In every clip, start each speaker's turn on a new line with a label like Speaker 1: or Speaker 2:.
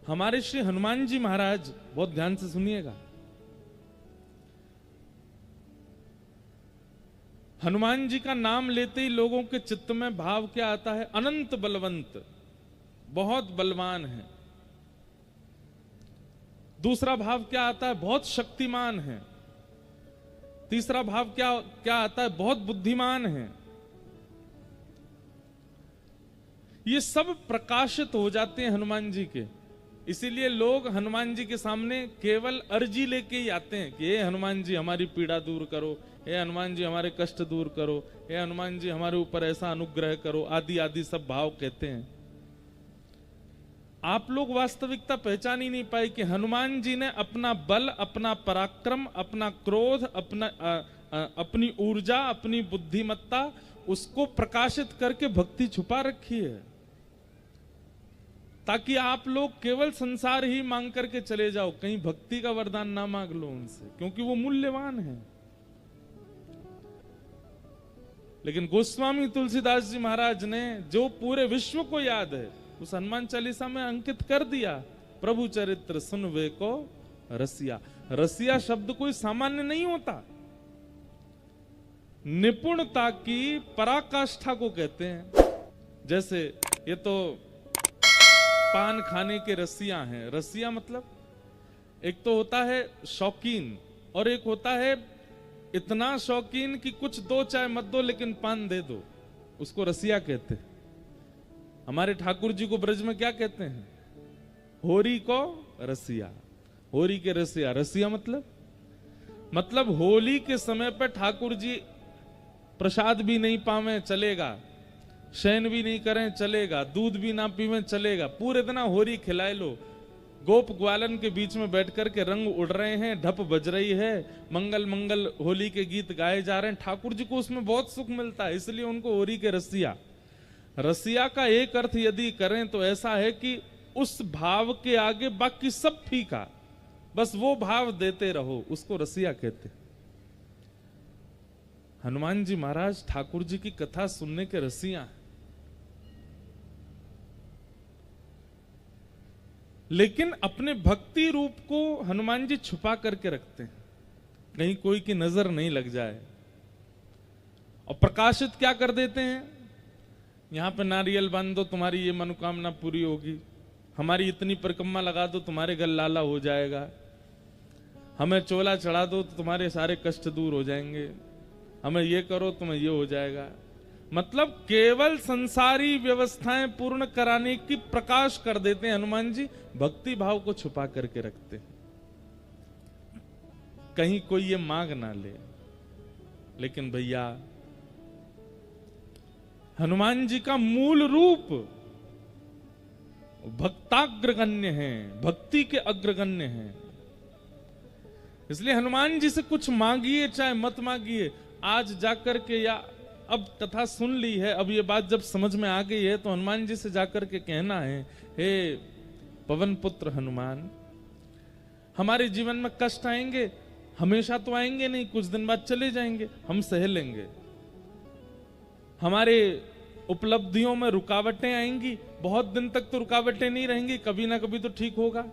Speaker 1: हमारे श्री हनुमान जी महाराज, बहुत ध्यान से सुनिएगा, हनुमान जी का नाम लेते ही लोगों के चित्त में भाव क्या आता है? अनंत बलवंत, बहुत बलवान है। दूसरा भाव क्या आता है? बहुत शक्तिमान है। तीसरा भाव क्या क्या आता है? बहुत बुद्धिमान है। ये सब प्रकाशित हो जाते हैं हनुमान जी के। इसीलिए लोग हनुमान जी के सामने केवल अर्जी लेके ही आते हैं कि हे हनुमान जी हमारी पीड़ा दूर करो, हे हनुमान जी हमारे कष्ट दूर करो, हे हनुमान जी हमारे ऊपर ऐसा अनुग्रह करो, आदि आदि सब भाव कहते हैं। आप लोग वास्तविकता पहचान ही नहीं पाए कि हनुमान जी ने अपना बल, अपना पराक्रम, अपना क्रोध, अपनी ऊर्जा, अपनी बुद्धिमत्ता, उसको प्रकाशित करके भक्ति छुपा रखी है, ताकि आप लोग केवल संसार ही मांग करके चले जाओ, कहीं भक्ति का वरदान ना मांग लो उनसे, क्योंकि वो मूल्यवान है। लेकिन गोस्वामी तुलसीदास जी महाराज ने जो पूरे विश्व को याद है उस हनुमान चालीसा में अंकित कर दिया, प्रभु चरित्र सुनवे को रसिया। रसिया शब्द कोई सामान्य नहीं होता, निपुणता की पराकाष्ठा को कहते हैं। जैसे ये तो पान खाने के रसिया हैं। रसिया मतलब एक तो होता है शौकीन और एक होता है इतना शौकीन कि कुछ दो चाय मत दो लेकिन पान दे दो, उसको रसिया कहते हैं। हमारे ठाकुर जी को ब्रज में क्या कहते हैं? होरी को रसिया, होरी के रसिया। रसिया मतलब होली के समय पर ठाकुर जी प्रसाद भी नहीं पावे चलेगा, शयन भी नहीं करें चलेगा, दूध भी ना पीवें चलेगा, पूरे दिन होरी खिलाए लो। गोप ग्वालन के बीच में बैठ कर के रंग उड़ रहे हैं, ढप बज रही है, मंगल मंगल होली के गीत गाए जा रहे हैं। ठाकुर जी को उसमें बहुत सुख मिलता है, इसलिए उनको होरी के रसिया। रसिया का एक अर्थ यदि करें तो ऐसा है कि उस भाव के आगे बाकी सब फीका, बस वो भाव देते रहो, उसको रसिया कहते। हनुमान जी महाराज ठाकुर जी की कथा सुनने के रसिया हैं। लेकिन अपने भक्ति रूप को हनुमान जी छुपा करके रखते हैं, कहीं कोई की नजर नहीं लग जाए, और प्रकाशित क्या कर देते हैं? यहां पे नारियल बांध दो तुम्हारी ये मनोकामना पूरी होगी, हमारी इतनी परिक्रमा लगा दो तुम्हारे घर लाला हो जाएगा, हमें चोला चढ़ा दो तो तुम्हारे सारे कष्ट दूर हो जाएंगे, हमें ये करो तुम्हें ये हो जाएगा। मतलब केवल संसारी व्यवस्थाएं पूर्ण कराने की प्रकाश कर देते हैं हनुमान जी, भक्ति भाव को छुपा करके रखते हैं, कहीं कोई ये मांग ना ले। लेकिन भैया हनुमान जी का मूल रूप भक्ताग्रगण्य है, भक्ति के अग्रगण्य है। इसलिए हनुमान जी से कुछ मांगिए चाहे मत मांगिए, आज जाकर के या अब कथा सुन ली है, अब ये बात जब समझ में आ गई है तो हनुमान जी से जाकर के कहना है, हे पवन पुत्र हनुमान, हमारे जीवन में कष्ट आएंगे, हमेशा तो आएंगे नहीं, कुछ दिन बाद चले जाएंगे, हम सह लेंगे। हमारे उपलब्धियों में रुकावटें आएंगी, बहुत दिन तक तो रुकावटें नहीं रहेंगी, कभी ना कभी तो ठीक होगा।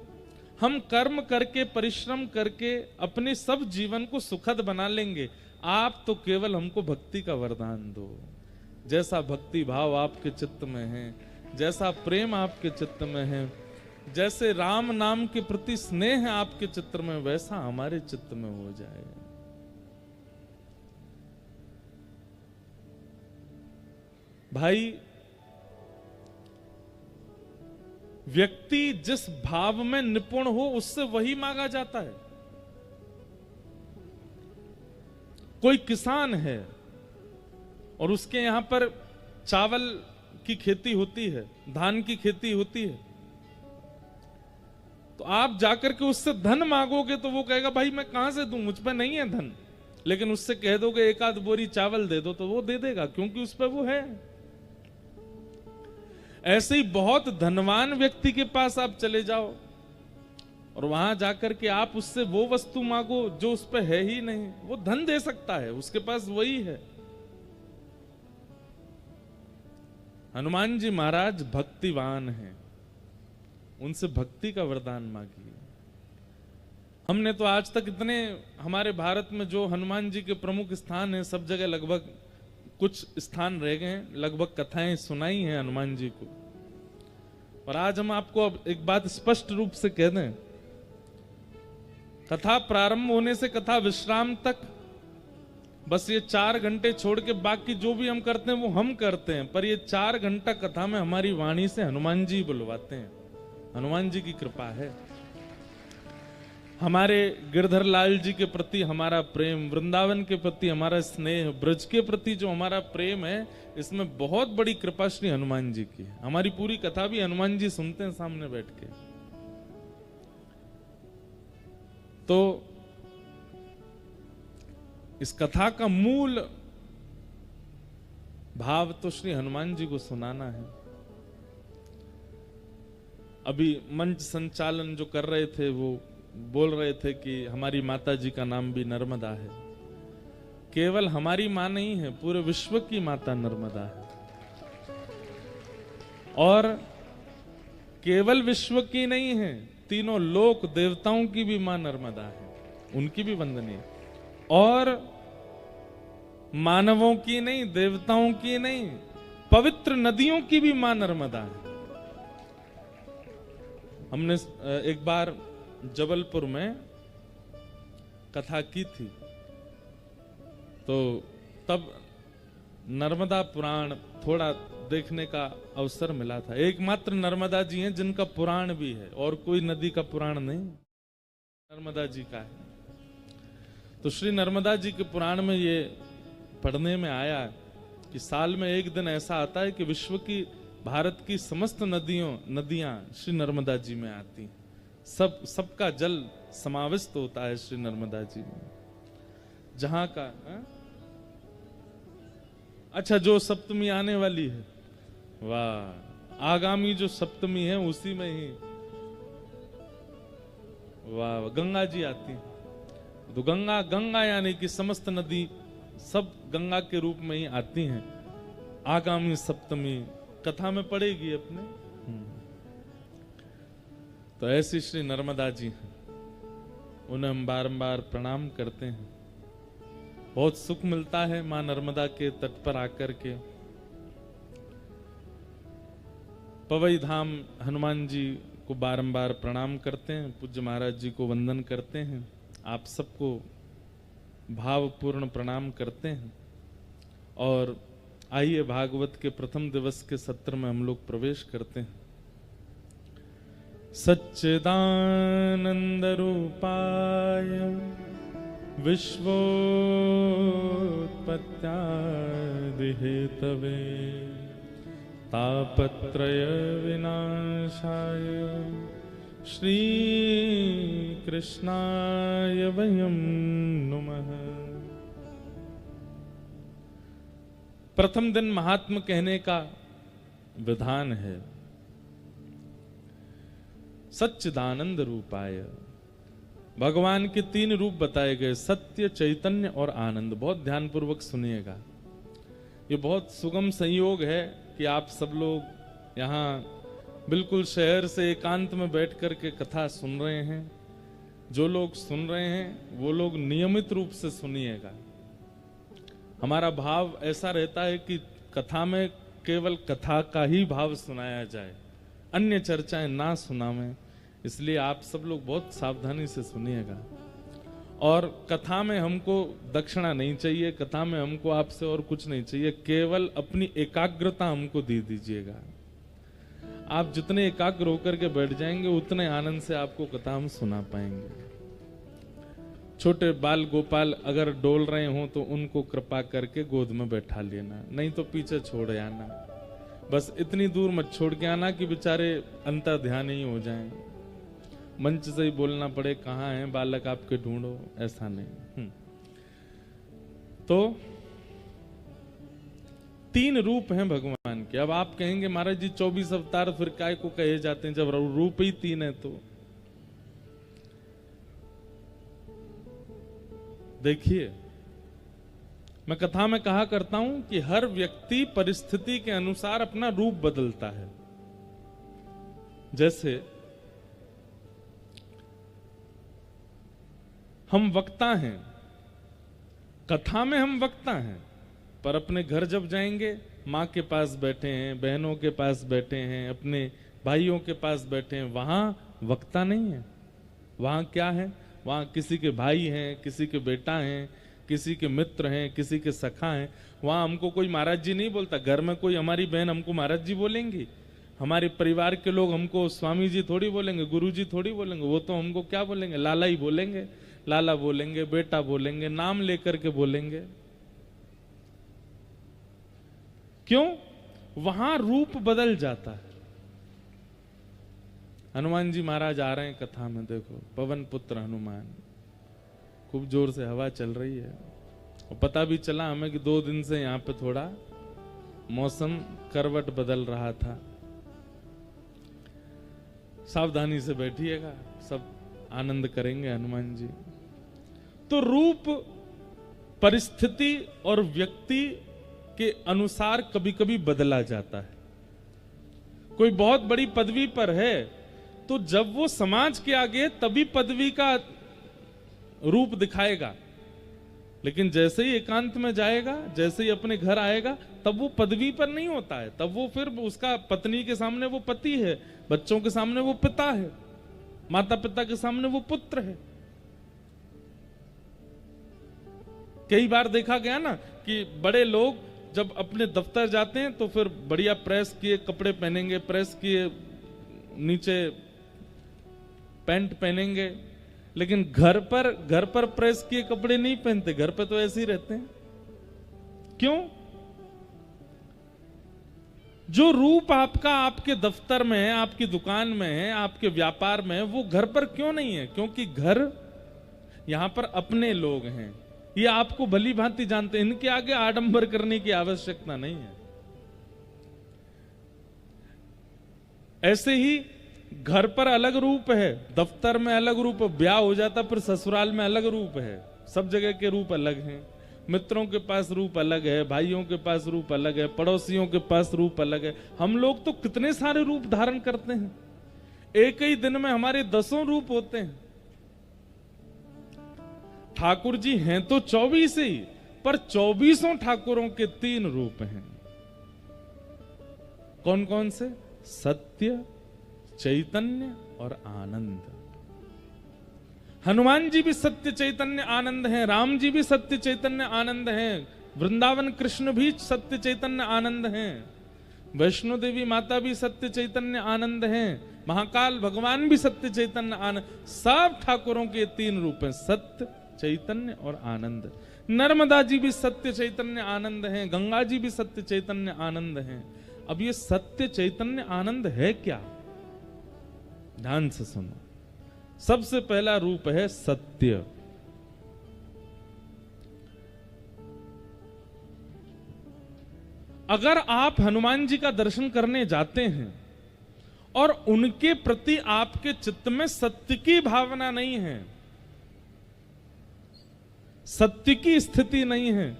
Speaker 1: हम कर्म करके परिश्रम करके अपने सब जीवन को सुखद बना लेंगे, आप तो केवल हमको भक्ति का वरदान दो। जैसा भक्ति भाव आपके चित्त में है, जैसा प्रेम आपके चित्त में है, जैसे राम नाम के प्रति स्नेह आपके चित्त में, वैसा हमारे चित्त में हो जाए। भाई, व्यक्ति जिस भाव में निपुण हो उससे वही मांगा जाता है। कोई किसान है और उसके यहां पर चावल की खेती होती है, धान की खेती होती है, तो आप जाकर के उससे धन मांगोगे तो वो कहेगा भाई मैं कहां से दूं, मुझ पर नहीं है धन। लेकिन उससे कह दोगे एक आध बोरी चावल दे दो तो वो दे देगा, क्योंकि उस पर वो है। ऐसे ही बहुत धनवान व्यक्ति के पास आप चले जाओ और वहां जाकर के आप उससे वो वस्तु मांगो जो उस पर है ही नहीं, वो धन दे सकता है, उसके पास वही है। हनुमान जी महाराज भक्तिवान हैं, उनसे भक्ति का वरदान मांगिए। हमने तो आज तक इतने हमारे भारत में जो हनुमान जी के प्रमुख स्थान हैं, सब जगह लगभग कुछ स्थान रह गए हैं, लगभग कथाएं सुनाई हैं हनुमान जी को। और आज हम आपको अब एक बात स्पष्ट रूप से कह दें, कथा प्रारंभ होने से कथा विश्राम तक बस ये 4 घंटे छोड़ के बाकी जो भी हम करते हैं वो हम करते हैं, पर ये 4 घंटा कथा में हमारी वाणी से हनुमान जी बुलवाते हैं। हनुमान जी की कृपा है। हमारे गिरधर लाल जी के प्रति हमारा प्रेम, वृंदावन के प्रति हमारा स्नेह, ब्रज के प्रति जो हमारा प्रेम है, इसमें बहुत बड़ी कृपा श्री हनुमान जी की है। हमारी पूरी कथा भी हनुमान जी सुनते हैं सामने बैठ के। तो इस कथा का मूल भाव तो श्री हनुमान जी को सुनाना है। अभी मंच संचालन जो कर रहे थे वो बोल रहे थे कि हमारी माता जी का नाम भी नर्मदा है। केवल हमारी मां नहीं है, पूरे विश्व की माता नर्मदा है। और केवल विश्व की नहीं है, तीनों लोक देवताओं की भी मां नर्मदा है, उनकी भी वंदनीय। और मानवों की नहीं, देवताओं की नहीं, पवित्र नदियों की भी मां नर्मदा है। हमने एक बार जबलपुर में कथा की थी, तो तब नर्मदा पुराण थोड़ा देखने का अवसर मिला था। एकमात्र नर्मदा जी हैं जिनका पुराण भी है, और कोई नदी का पुराण नहीं, नर्मदा जी का है। तो श्री नर्मदा जी के पुराण में ये पढ़ने में आया कि साल में एक दिन ऐसा आता है कि विश्व की, भारत की समस्त नदियां श्री नर्मदा जी में आती हैं। सबका जल समाविष्ट होता है श्री नर्मदा जी में। जहां का अच्छा, जो सप्तमी आने वाली है, वाह, आगामी जो सप्तमी है उसी में ही वाह गंगा जी आती है। तो गंगा यानी कि समस्त नदी सब गंगा के रूप में ही आती हैं। आगामी सप्तमी कथा में पड़ेगी अपने। तो ऐसी श्री नर्मदा जी हैं, उन्हें हम बारंबार प्रणाम करते हैं। बहुत सुख मिलता है मां नर्मदा के तट पर आकर के। पवई धाम हनुमान जी को बारंबार प्रणाम करते हैं, पूज्य महाराज जी को वंदन करते हैं, आप सबको भावपूर्ण प्रणाम करते हैं। और आइए भागवत के प्रथम दिवस के सत्र में हम लोग प्रवेश करते हैं। सच्चिदानंद रूपाय विश्वोत्पत्त्यादि हेतवे तापत्रय विनाशाय श्री कृष्णाय वयं नुमः। प्रथम दिन महात्म कहने का विधान है। सच्चिदानंद रूपाय, भगवान के 3 रूप बताए गए, सत्य, चैतन्य और आनंद। बहुत ध्यानपूर्वक सुनिएगा, ये बहुत सुगम संयोग है कि आप सब लोग यहाँ बिल्कुल शहर से एकांत में बैठ कर के कथा सुन रहे हैं। जो लोग सुन रहे हैं वो लोग नियमित रूप से सुनिएगा। हमारा भाव ऐसा रहता है कि कथा में केवल कथा का ही भाव सुनाया जाए, अन्य चर्चाएं ना सुनावें। इसलिए आप सब लोग बहुत सावधानी से सुनिएगा। और कथा में हमको दक्षिणा नहीं चाहिए, कथा में हमको आपसे और कुछ नहीं चाहिए, केवल अपनी एकाग्रता हमको दे दीजिएगा। आप जितने एकाग्र होकर के बैठ जाएंगे उतने आनंद से आपको कथा हम सुना पाएंगे। छोटे बाल गोपाल अगर डोल रहे हो तो उनको कृपा करके गोद में बैठा लेना, नहीं तो पीछे छोड़ आना। बस इतनी दूर मत छोड़ के आना कि बेचारे अंतर ध्यान ही हो जाएं। मंच से ही बोलना पड़े कहाँ हैं बालक आपके, ढूंढो, ऐसा नहीं। तो 3 रूप हैं भगवान के। अब आप कहेंगे महाराज जी 24 अवतार फिर काय को कहे जाते हैं जब रूप ही 3 है। तो देखिए, मैं कथा में कहा करता हूं कि हर व्यक्ति परिस्थिति के अनुसार अपना रूप बदलता है। जैसे हम वक्ता हैं, कथा में हम वक्ता हैं, पर अपने घर जब जाएंगे माँ के पास बैठे हैं, बहनों के पास बैठे हैं, अपने भाइयों के पास बैठे हैं, वहां वक्ता नहीं है। वहां क्या है? वहां किसी के भाई हैं, किसी के बेटा हैं, किसी के मित्र हैं, किसी के सखा हैं। वहां हमको कोई महाराज जी नहीं बोलता। घर में कोई हमारी बहन हमको महाराज जी बोलेंगी, हमारे परिवार के लोग हमको स्वामी जी थोड़ी बोलेंगे, गुरु जी थोड़ी बोलेंगे। वो तो हमको क्या बोलेंगे? लाला ही बोलेंगे, लाला बोलेंगे, बेटा बोलेंगे, नाम लेकर के बोलेंगे। क्यों? वहां रूप बदल जाता है। हनुमान जी महाराज आ रहे हैं कथा में, देखो पवन पुत्र हनुमान, खूब जोर से हवा चल रही है और पता भी चला हमें कि 2 दिन से यहाँ पे थोड़ा मौसम करवट बदल रहा था। सावधानी से बैठिएगा, सब आनंद करेंगे हनुमान जी। तो रूप परिस्थिति और व्यक्ति के अनुसार कभी कभी बदला जाता है। कोई बहुत बड़ी पदवी पर है तो जब वो समाज के आगे तभी पदवी का रूप दिखाएगा, लेकिन जैसे ही एकांत में जाएगा, जैसे ही अपने घर आएगा, तब वो पदवी पर नहीं होता है। तब वो फिर उसका पत्नी के सामने वो पति है, बच्चों के सामने वो पिता है, माता पिता के सामने वो पुत्र है। कई बार देखा गया ना कि बड़े लोग जब अपने दफ्तर जाते हैं तो फिर बढ़िया प्रेस किए कपड़े पहनेंगे, प्रेस किए नीचे पैंट पहनेंगे, लेकिन घर पर प्रेस किए कपड़े नहीं पहनते। घर पे तो ऐसे ही रहते हैं। क्यों? जो रूप आपका आपके दफ्तर में है, आपकी दुकान में है, आपके व्यापार में है, वो घर पर क्यों नहीं है? क्योंकि घर यहां पर अपने लोग हैं, ये आपको भली भांति जानते हैं, इनके आगे आडंबर करने की आवश्यकता नहीं है। ऐसे ही घर पर अलग रूप है, दफ्तर में अलग रूप, ब्याह हो जाता पर ससुराल में अलग रूप है। सब जगह के रूप अलग हैं। मित्रों के पास रूप अलग है, भाइयों के पास रूप अलग है, पड़ोसियों के पास रूप अलग है। हम लोग तो कितने सारे रूप धारण करते हैं। एक ही दिन में हमारे 10 रूप होते हैं। ठाकुर जी हैं तो 24 ही, पर 24 ठाकुरों के 3 रूप हैं। कौन कौन से? सत्य, चैतन्य और आनंद। हनुमान जी भी सत्य चैतन्य आनंद हैं, राम जी भी सत्य चैतन्य आनंद हैं, वृंदावन कृष्ण भी सत्य चैतन्य आनंद हैं, वैष्णो देवी माता भी सत्य चैतन्य आनंद हैं, महाकाल भगवान भी सत्य चैतन्य आनंद। सब ठाकुरों के 3 रूप हैं, सत्य, चैतन्य और आनंद। नर्मदा जी भी सत्य चैतन्य आनंद हैं, गंगा जी भी सत्य चैतन्य आनंद हैं। अब ये सत्य चैतन्य आनंद है क्या? ध्यान से सुनो। सबसे पहला रूप है सत्य। अगर आप हनुमान जी का दर्शन करने जाते हैं और उनके प्रति आपके चित्त में सत्य की भावना नहीं है, सत्य की स्थिति नहीं है,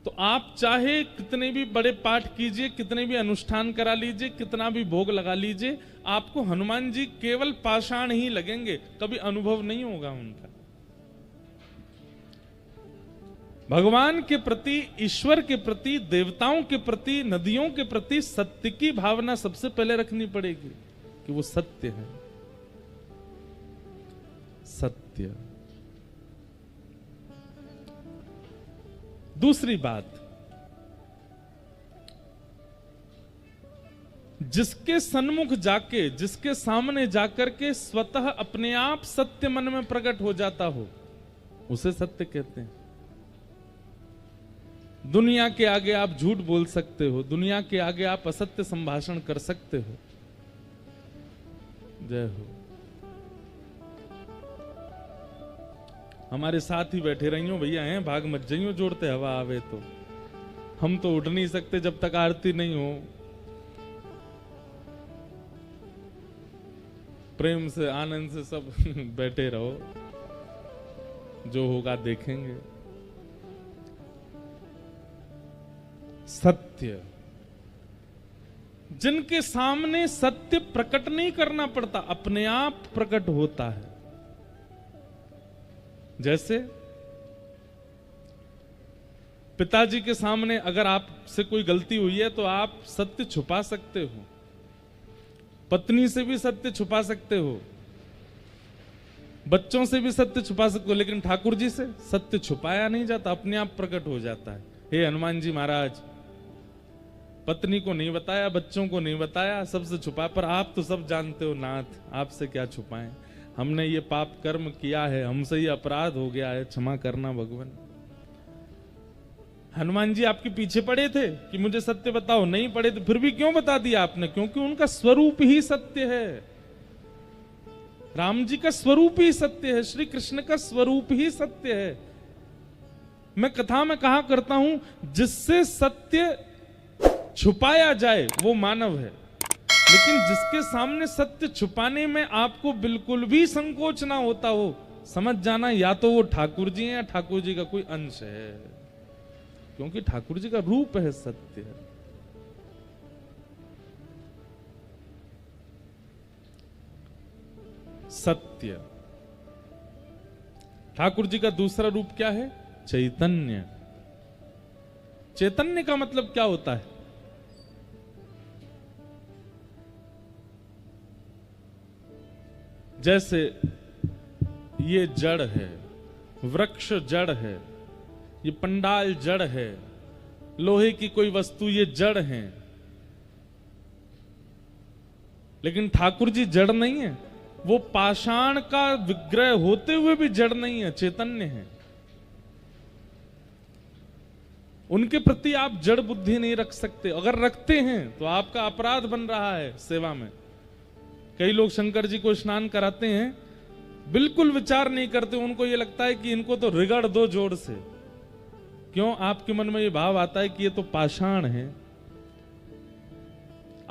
Speaker 1: तो आप चाहे कितने भी बड़े पाठ कीजिए, कितने भी अनुष्ठान करा लीजिए, कितना भी भोग लगा लीजिए, आपको हनुमान जी केवल पाषाण ही लगेंगे, कभी अनुभव नहीं होगा उनका। भगवान के प्रति, ईश्वर के प्रति, देवताओं के प्रति, नदियों के प्रति सत्य की भावना सबसे पहले रखनी पड़ेगी कि वो सत्य है। सत्य। दूसरी बात, जिसके सन्मुख जाके, जिसके सामने जाकर के स्वतः अपने आप सत्य मन में प्रकट हो जाता हो, उसे सत्य कहते हैं। दुनिया के आगे आप झूठ बोल सकते हो, दुनिया के आगे आप असत्य संभाषण कर सकते हो। जय हो। हमारे साथ ही बैठे रही हो भैया, हैं भाग मत जाइयो, जोड़ते हवा आवे तो। हम तो उठ नहीं सकते जब तक आरती नहीं हो। प्रेम से, आनंद से सब बैठे रहो, जो होगा देखेंगे। सत्य, जिनके सामने सत्य प्रकट नहीं करना पड़ता, अपने आप प्रकट होता है। जैसे पिताजी के सामने अगर आपसे कोई गलती हुई है तो आप सत्य छुपा सकते हो, पत्नी से भी सत्य छुपा सकते हो, बच्चों से भी सत्य छुपा सकते हो, लेकिन ठाकुर जी से सत्य छुपाया नहीं जाता, अपने आप प्रकट हो जाता है। हे हनुमान जी महाराज, पत्नी को नहीं बताया, बच्चों को नहीं बताया, सबसे छुपा, पर आप तो सब जानते हो नाथ, आपसे क्या छुपाएं, हमने ये पाप कर्म किया है, हमसे ये अपराध हो गया है, क्षमा करना भगवान। हनुमान जी आपके पीछे पड़े थे कि मुझे सत्य बताओ, नहीं पड़े थे, फिर भी क्यों बता दिया आपने? क्योंकि उनका स्वरूप ही सत्य है। राम जी का स्वरूप ही सत्य है, श्री कृष्ण का स्वरूप ही सत्य है। मैं कथा में कहा करता हूं, जिससे सत्य छुपाया जाए वो मानव है, लेकिन जिसके सामने सत्य छुपाने में आपको बिल्कुल भी संकोच ना होता हो, समझ जाना या तो वो ठाकुर जी हैं या ठाकुर जी का कोई अंश है, क्योंकि ठाकुर जी का रूप है सत्य है। सत्य। ठाकुर जी का दूसरा रूप क्या है? चैतन्य। चैतन्य का मतलब क्या होता है? जैसे ये जड़ है, वृक्ष जड़ है, ये पंडाल जड़ है, लोहे की कोई वस्तु ये जड़ है, लेकिन ठाकुर जी जड़ नहीं है, वो पाषाण का विग्रह होते हुए भी जड़ नहीं है, चैतन्य है। उनके प्रति आप जड़ बुद्धि नहीं रख सकते, अगर रखते हैं तो आपका अपराध बन रहा है सेवा में। कई लोग शंकर जी को स्नान कराते हैं, बिल्कुल विचार नहीं करते, उनको ये लगता है कि इनको तो रिगड़ दो जोर से। क्यों? आपके मन में ये भाव आता है कि ये तो पाषाण है।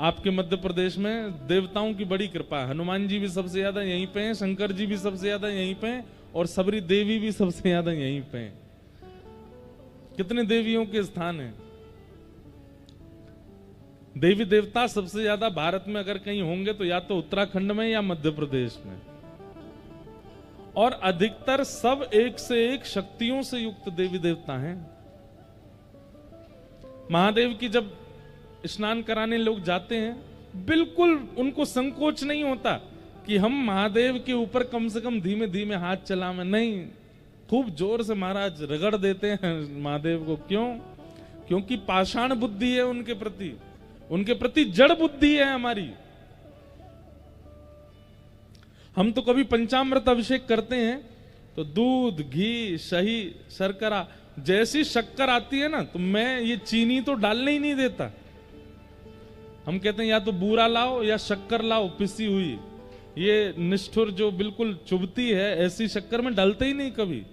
Speaker 1: आपके मध्य प्रदेश में देवताओं की बड़ी कृपा है, हनुमान जी भी सबसे ज्यादा यहीं पे हैं, शंकर जी भी सबसे ज्यादा यहीं पे हैं, और सबरी देवी भी सबसे ज्यादा यहीं पे हैं। कितने देवियों के स्थान हैं? देवी देवता सबसे ज्यादा भारत में अगर कहीं होंगे तो या तो उत्तराखंड में या मध्य प्रदेश में, और अधिकतर सब एक से एक शक्तियों से युक्त देवी देवता हैं। महादेव की जब स्नान कराने लोग जाते हैं, बिल्कुल उनको संकोच नहीं होता कि हम महादेव के ऊपर कम से कम धीमे धीमे हाथ चलाएं, नहीं, खूब जोर से महाराज रगड़ देते हैं महादेव को। क्यों? क्योंकि पाषाण बुद्धि है उनके प्रति, उनके प्रति जड़ बुद्धि है हमारी। हम तो कभी पंचामृत अभिषेक करते हैं तो दूध, घी, शही, शर्करा, जैसी शक्कर आती है ना, तो मैं ये चीनी तो डालने ही नहीं देता। हम कहते हैं या तो बूरा लाओ या शक्कर लाओ पिसी हुई, ये निष्ठुर जो बिल्कुल चुभती है, ऐसी शक्कर में डालते ही नहीं कभी।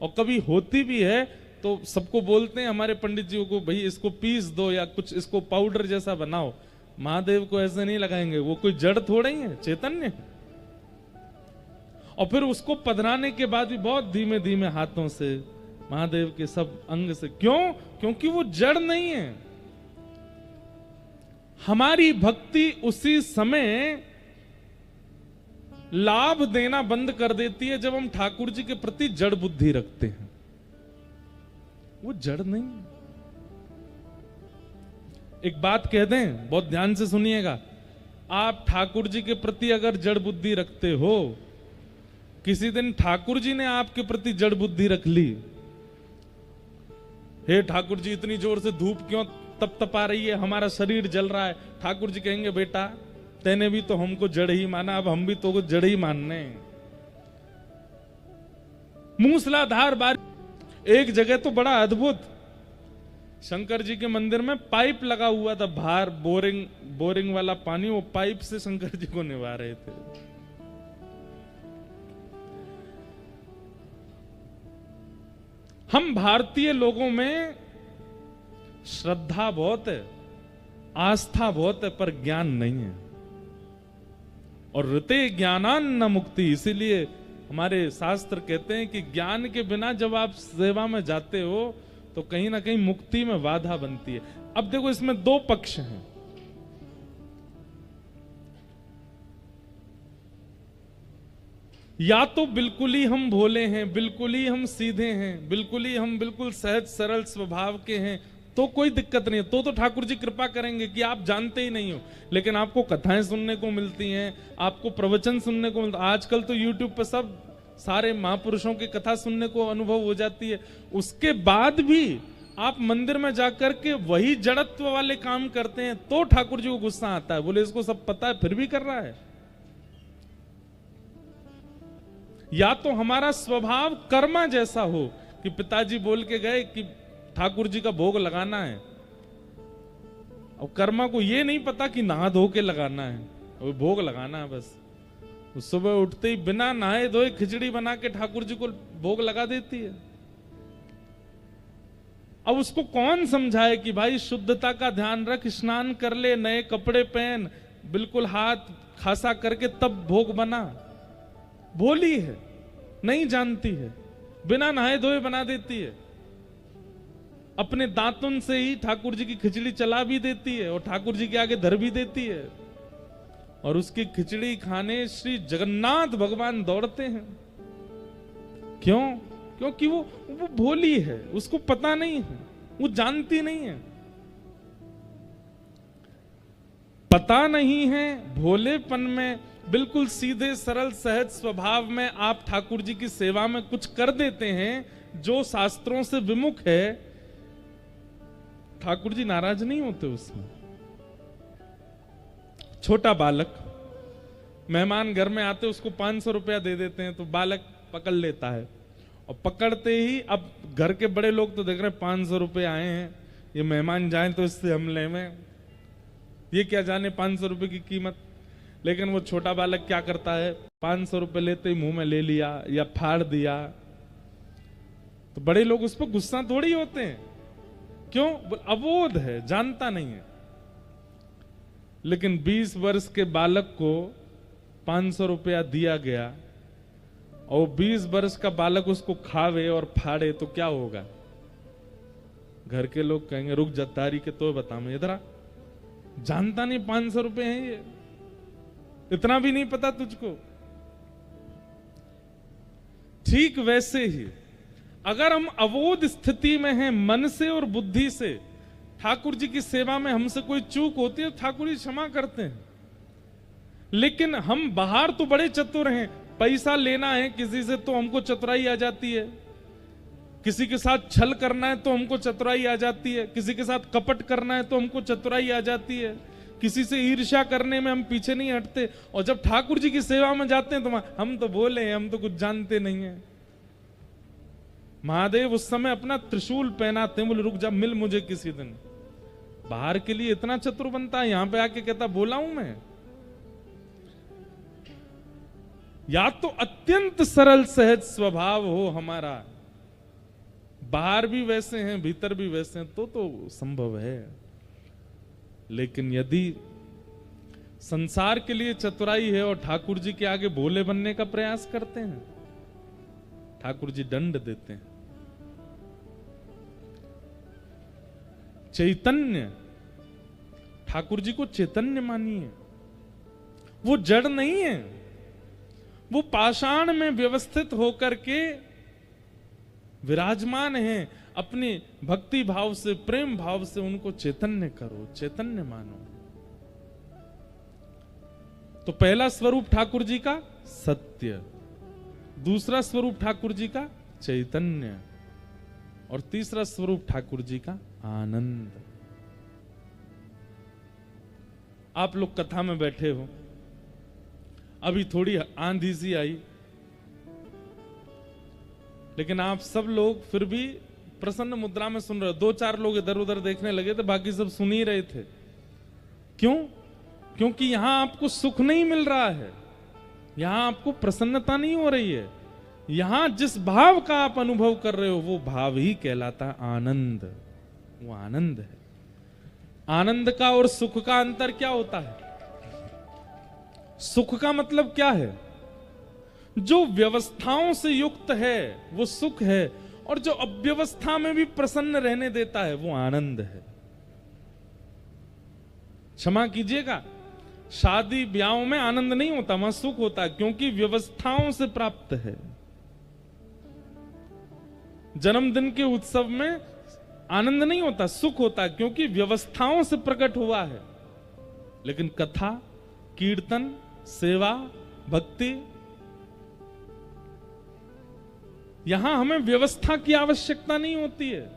Speaker 1: और कभी होती भी है तो सबको बोलते हैं हमारे पंडित जी को, भाई इसको पीस दो या कुछ इसको पाउडर जैसा बनाओ। महादेव को ऐसे नहीं लगाएंगे, वो कोई जड़ थोड़ा ही है, चैतन्य। और फिर उसको पधराने के बाद भी बहुत धीमे धीमे हाथों से महादेव के सब अंग से। क्यों? क्योंकि वो जड़ नहीं है। हमारी भक्ति उसी समय लाभ देना बंद कर देती है जब हम ठाकुर जी के प्रति जड़ बुद्धि रखते हैं। वो जड़ नहीं। एक बात कह दें, बहुत ध्यान से सुनिएगा, आप ठाकुर जी के प्रति अगर जड़ बुद्धि रखते हो, किसी दिन ठाकुर जी ने आपके प्रति जड़ बुद्धि रख ली, हे ठाकुर जी इतनी जोर से धूप क्यों तपतपा रही है, हमारा शरीर जल रहा है। ठाकुर जी कहेंगे बेटा तेने भी तो हमको जड़ ही माना, अब हम भी तो जड़ ही मानने। मूसलाधार बारिश। एक जगह तो बड़ा अद्भुत, शंकर जी के मंदिर में पाइप लगा हुआ था, बाहर बोरिंग वाला पानी, वो पाइप से शंकर जी को निभा रहे थे। हम भारतीय लोगों में श्रद्धा बहुत है, आस्था बहुत है, पर ज्ञान नहीं है। और ऋते ज्ञानान्न मुक्ति, इसीलिए हमारे शास्त्र कहते हैं कि ज्ञान के बिना जब आप सेवा में जाते हो तो कहीं ना कहीं मुक्ति में बाधा बनती है। अब देखो इसमें दो पक्ष हैं। या तो बिल्कुल ही हम भोले हैं, बिल्कुल ही हम सीधे हैं, बिल्कुल ही हम बिल्कुल सहज सरल स्वभाव के हैं, तो कोई दिक्कत नहीं है, तो ठाकुर जी कृपा करेंगे कि आप जानते ही नहीं हो। लेकिन आपको कथाएं सुनने को मिलती हैं, आपको प्रवचन सुनने को मिलता, आजकल तो यूट्यूब पर सब सारे महापुरुषों की कथा सुनने को अनुभव हो जाती है, उसके बाद भी आप मंदिर में जाकर के वही जड़त्व वाले काम करते हैं, तो ठाकुर जी को गुस्सा आता है। बोले इसको सब पता है फिर भी कर रहा है। या तो हमारा स्वभाव कर्मा जैसा हो कि पिताजी बोल के गए कि ठाकुर जी का भोग लगाना है, और कर्मा को ये नहीं पता कि नहा धो के लगाना है, और भोग लगाना है बस। सुबह उठते ही बिना नहाए धोए खिचड़ी बना के ठाकुर जी को भोग लगा देती है। अब उसको कौन समझाए कि भाई शुद्धता का ध्यान रख, स्नान कर ले, नए कपड़े पहन, बिल्कुल हाथ खासा करके तब भोग बना। भोली है, नहीं जानती है, बिना नहाए धोए बना देती है, अपने दांतुन से ही ठाकुर जी की खिचड़ी चला भी देती है और ठाकुर जी के आगे धर भी देती है, और उसकी खिचड़ी खाने श्री जगन्नाथ भगवान दौड़ते हैं। क्यों? क्योंकि वो भोली है, उसको पता नहीं है, वो जानती नहीं है। पता नहीं है, भोलेपन में, बिल्कुल सीधे सरल सहज स्वभाव में आप ठाकुर जी की सेवा में कुछ कर देते हैं जो शास्त्रों से विमुख है, ठाकुर जी नाराज नहीं होते उसमें। छोटा बालक, मेहमान घर में आते उसको 500 रुपया दे देते हैं तो बालक पकड़ लेता है, और पकड़ते ही अब घर के बड़े लोग तो देख रहे हैं 500 रुपये आए हैं, ये मेहमान जाएं तो इससे हम लें, ये क्या जाने 500 रुपये की कीमत। लेकिन वो छोटा बालक क्या करता है, 500 रुपये लेते ही मुंह में ले लिया या फाड़ दिया, तो बड़े लोग उस पर गुस्सा थोड़ी होते हैं। क्यों? अबोध है, जानता नहीं है। लेकिन 20 वर्ष के बालक को 500 रुपया दिया गया और 20 वर्ष का बालक उसको खावे और फाड़े तो क्या होगा? घर के लोग कहेंगे रुक जा तारी के तो बता, मैं इधर आ, जानता नहीं 500 रुपए हैं ये, इतना भी नहीं पता तुझको। ठीक वैसे ही अगर हम अवोध स्थिति में हैं मन से और बुद्धि से, ठाकुर जी की सेवा में हमसे कोई चूक होती है ठाकुर जी क्षमा करते हैं। लेकिन हम बाहर तो बड़े चतुर हैं, पैसा लेना है किसी से तो हमको चतुराई आ जाती है, किसी के साथ छल करना है तो हमको चतुराई आ जाती है, किसी के साथ कपट करना है तो हमको चतुराई आ जाती है, किसी से ईर्ष्या करने में हम पीछे नहीं हटते। और जब ठाकुर जी की सेवा में जाते हैं तो हम तो बोले हैं, हम तो कुछ जानते नहीं है। महादेव उस समय अपना त्रिशूल पहनाते हैं, बोले रुक जा मिल मुझे किसी दिन। बाहर के लिए इतना चतुर बनता है, यहां पे आके कहता बोला हूं मैं। या तो अत्यंत सरल सहज स्वभाव हो हमारा, बाहर भी वैसे हैं भीतर भी वैसे हैं, तो संभव है। लेकिन यदि संसार के लिए चतुराई है और ठाकुर जी के आगे भोले बनने का प्रयास करते हैं, ठाकुर जी दंड देते हैं। चैतन्य, ठाकुर जी को चैतन्य मानिए, वो जड़ नहीं है, वो पाषाण में व्यवस्थित होकर के विराजमान हैं। अपने भक्ति भाव से प्रेम भाव से उनको चैतन्य करो, चैतन्य मानो। तो पहला स्वरूप ठाकुर जी का सत्य, दूसरा स्वरूप ठाकुर जी का चैतन्य, और तीसरा स्वरूप ठाकुर जी का आनंद। आप लोग कथा में बैठे हो, अभी थोड़ी आंधी सी आई, लेकिन आप सब लोग फिर भी प्रसन्न मुद्रा में सुन रहे हो। 2-4 लोग इधर उधर देखने लगे थे, बाकी सब सुन ही रहे थे। क्यों? क्योंकि यहां आपको सुख नहीं मिल रहा है, यहां आपको प्रसन्नता नहीं हो रही है। यहां जिस भाव का आप अनुभव कर रहे हो वो भाव ही कहलाता है आनंद। वो आनंद है। आनंद का और सुख का अंतर क्या होता है? सुख का मतलब क्या है? जो व्यवस्थाओं से युक्त है वो सुख है, और जो अव्यवस्था में भी प्रसन्न रहने देता है वो आनंद है। क्षमा कीजिएगा, शादी ब्याहों में आनंद नहीं होता, वहां सुख होता है, क्योंकि व्यवस्थाओं से प्राप्त है। जन्मदिन के उत्सव में आनंद नहीं होता, सुख होता है, क्योंकि व्यवस्थाओं से प्रकट हुआ है। लेकिन कथा, कीर्तन, सेवा, भक्ति, यहां हमें व्यवस्था की आवश्यकता नहीं होती है।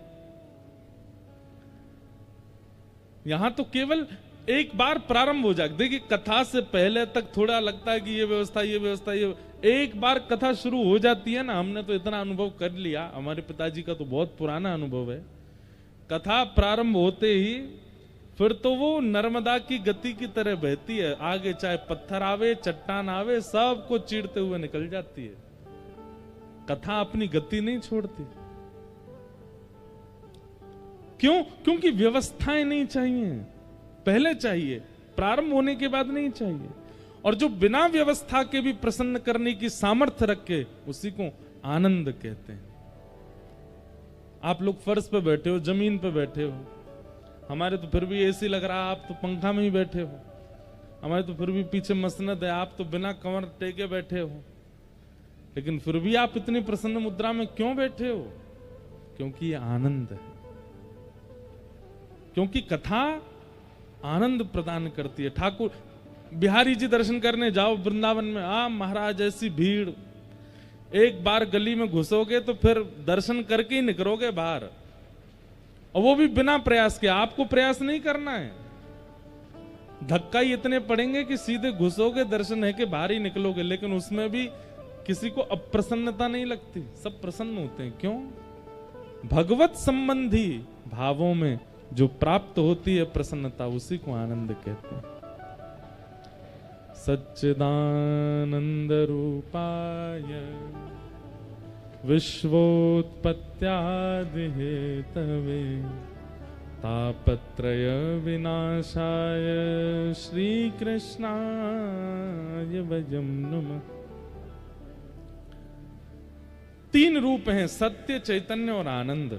Speaker 1: यहां तो केवल एक बार प्रारंभ हो जाए। देखिए, कथा से पहले तक थोड़ा लगता है कि ये व्यवस्था, ये व्यवस्था, ये, एक बार कथा शुरू हो जाती है ना, हमने तो इतना अनुभव कर लिया, हमारे पिताजी का तो बहुत पुराना अनुभव है। कथा प्रारंभ होते ही फिर तो वो नर्मदा की गति की तरह बहती है, आगे चाहे पत्थर आवे, चट्टान आवे, सबको चीरते हुए निकल जाती है। कथा अपनी गति नहीं छोड़ती। क्यों? क्योंकि व्यवस्थाएं नहीं चाहिए, पहले चाहिए, प्रारंभ होने के बाद नहीं चाहिए। और जो बिना व्यवस्था के भी प्रसन्न करने की सामर्थ्य रखे, उसी को आनंद कहते हैं। आप लोग फर्श पे बैठे हो, जमीन पे बैठे हो, हमारे तो फिर भी एसी लग रहा है, आप तो पंखा में ही बैठे हो। हमारे तो फिर भी पीछे मसनद है, आप तो बिना कमर टेके बैठे हो। लेकिन फिर भी आप इतनी प्रसन्न मुद्रा में क्यों बैठे हो? क्योंकि ये आनंद है, क्योंकि कथा आनंद प्रदान करती है। ठाकुर बिहारी जी दर्शन करने जाओ वृंदावन में, महाराज ऐसी भीड़, एक बार गली में घुसोगे तो फिर दर्शन करके ही निकलोगे बाहर, और वो भी बिना प्रयास के। आपको प्रयास नहीं करना है, धक्का ही इतने पड़ेंगे कि सीधे घुसोगे, दर्शन है के बाहर ही निकलोगे। लेकिन उसमें भी किसी को अप्रसन्नता नहीं लगती, सब प्रसन्न होते हैं। क्यों? भगवत संबंधी भावों में जो प्राप्त होती है प्रसन्नता, उसी को आनंद कहते हैं। सच्चिदानंद रूपाय विश्वोत्पत्त्यादि हेतवे तापत्रय विनाशाय श्री कृष्णाय वयं नमः। तीन रूप हैं, सत्य, चैतन्य और आनंद।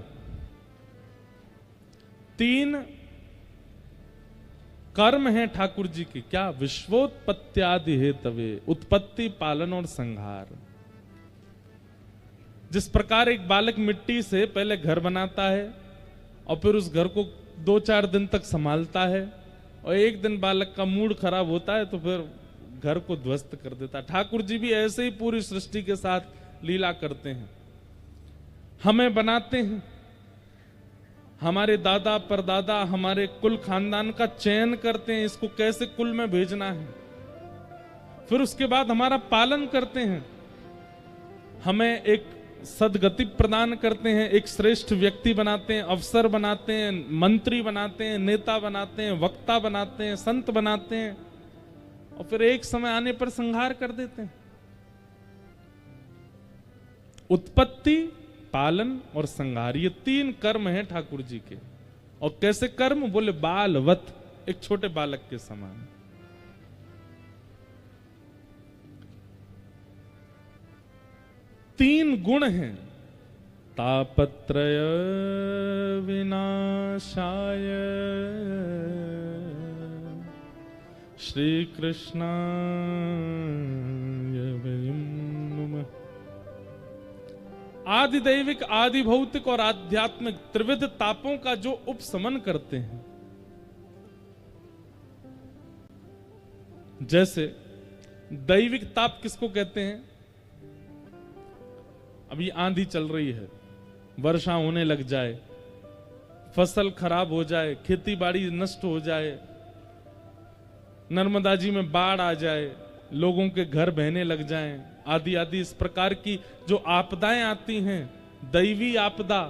Speaker 1: तीन कर्म हैं ठाकुर जी की। क्या? विश्वोत्पत्त्यादि हेतवे, उत्पत्ति, पालन और संहार। जिस प्रकार एक बालक मिट्टी से पहले घर बनाता है और फिर उस घर को 2-4 दिन तक संभालता है, और एक दिन बालक का मूड खराब होता है तो फिर घर को ध्वस्त कर देता है। ठाकुर जी भी ऐसे ही पूरी सृष्टि के साथ लीला करते हैं। हमें बनाते हैं, हमारे दादा परदादा, हमारे कुल खानदान का चयन करते हैं, इसको कैसे कुल में भेजना है। फिर उसके बाद हमारा पालन करते हैं, हमें एक सदगति प्रदान करते हैं, एक श्रेष्ठ व्यक्ति बनाते हैं, अफसर बनाते हैं, मंत्री बनाते हैं, नेता बनाते हैं, वक्ता बनाते हैं, संत बनाते हैं, और फिर एक समय आने पर संहार कर देते हैं। उत्पत्ति, पालन और संहार, ये तीन कर्म हैं ठाकुर जी के। और कैसे कर्म? बोले बालवत, एक छोटे बालक के समान। तीन गुण हैं, तापत्रय विनाशाय श्री कृष्णाय वयं नमः। आदि दैविक, आदि भौतिक और आध्यात्मिक त्रिविध तापों का जो उपशमन करते हैं। जैसे दैविक ताप किसको कहते हैं? अभी आंधी चल रही है, वर्षा होने लग जाए, फसल खराब हो जाए, खेती बाड़ी नष्ट हो जाए, नर्मदा जी में बाढ़ आ जाए, लोगों के घर बहने लग जाएं, आदि आदि इस प्रकार की जो आपदाएं आती हैं, दैवी आपदा।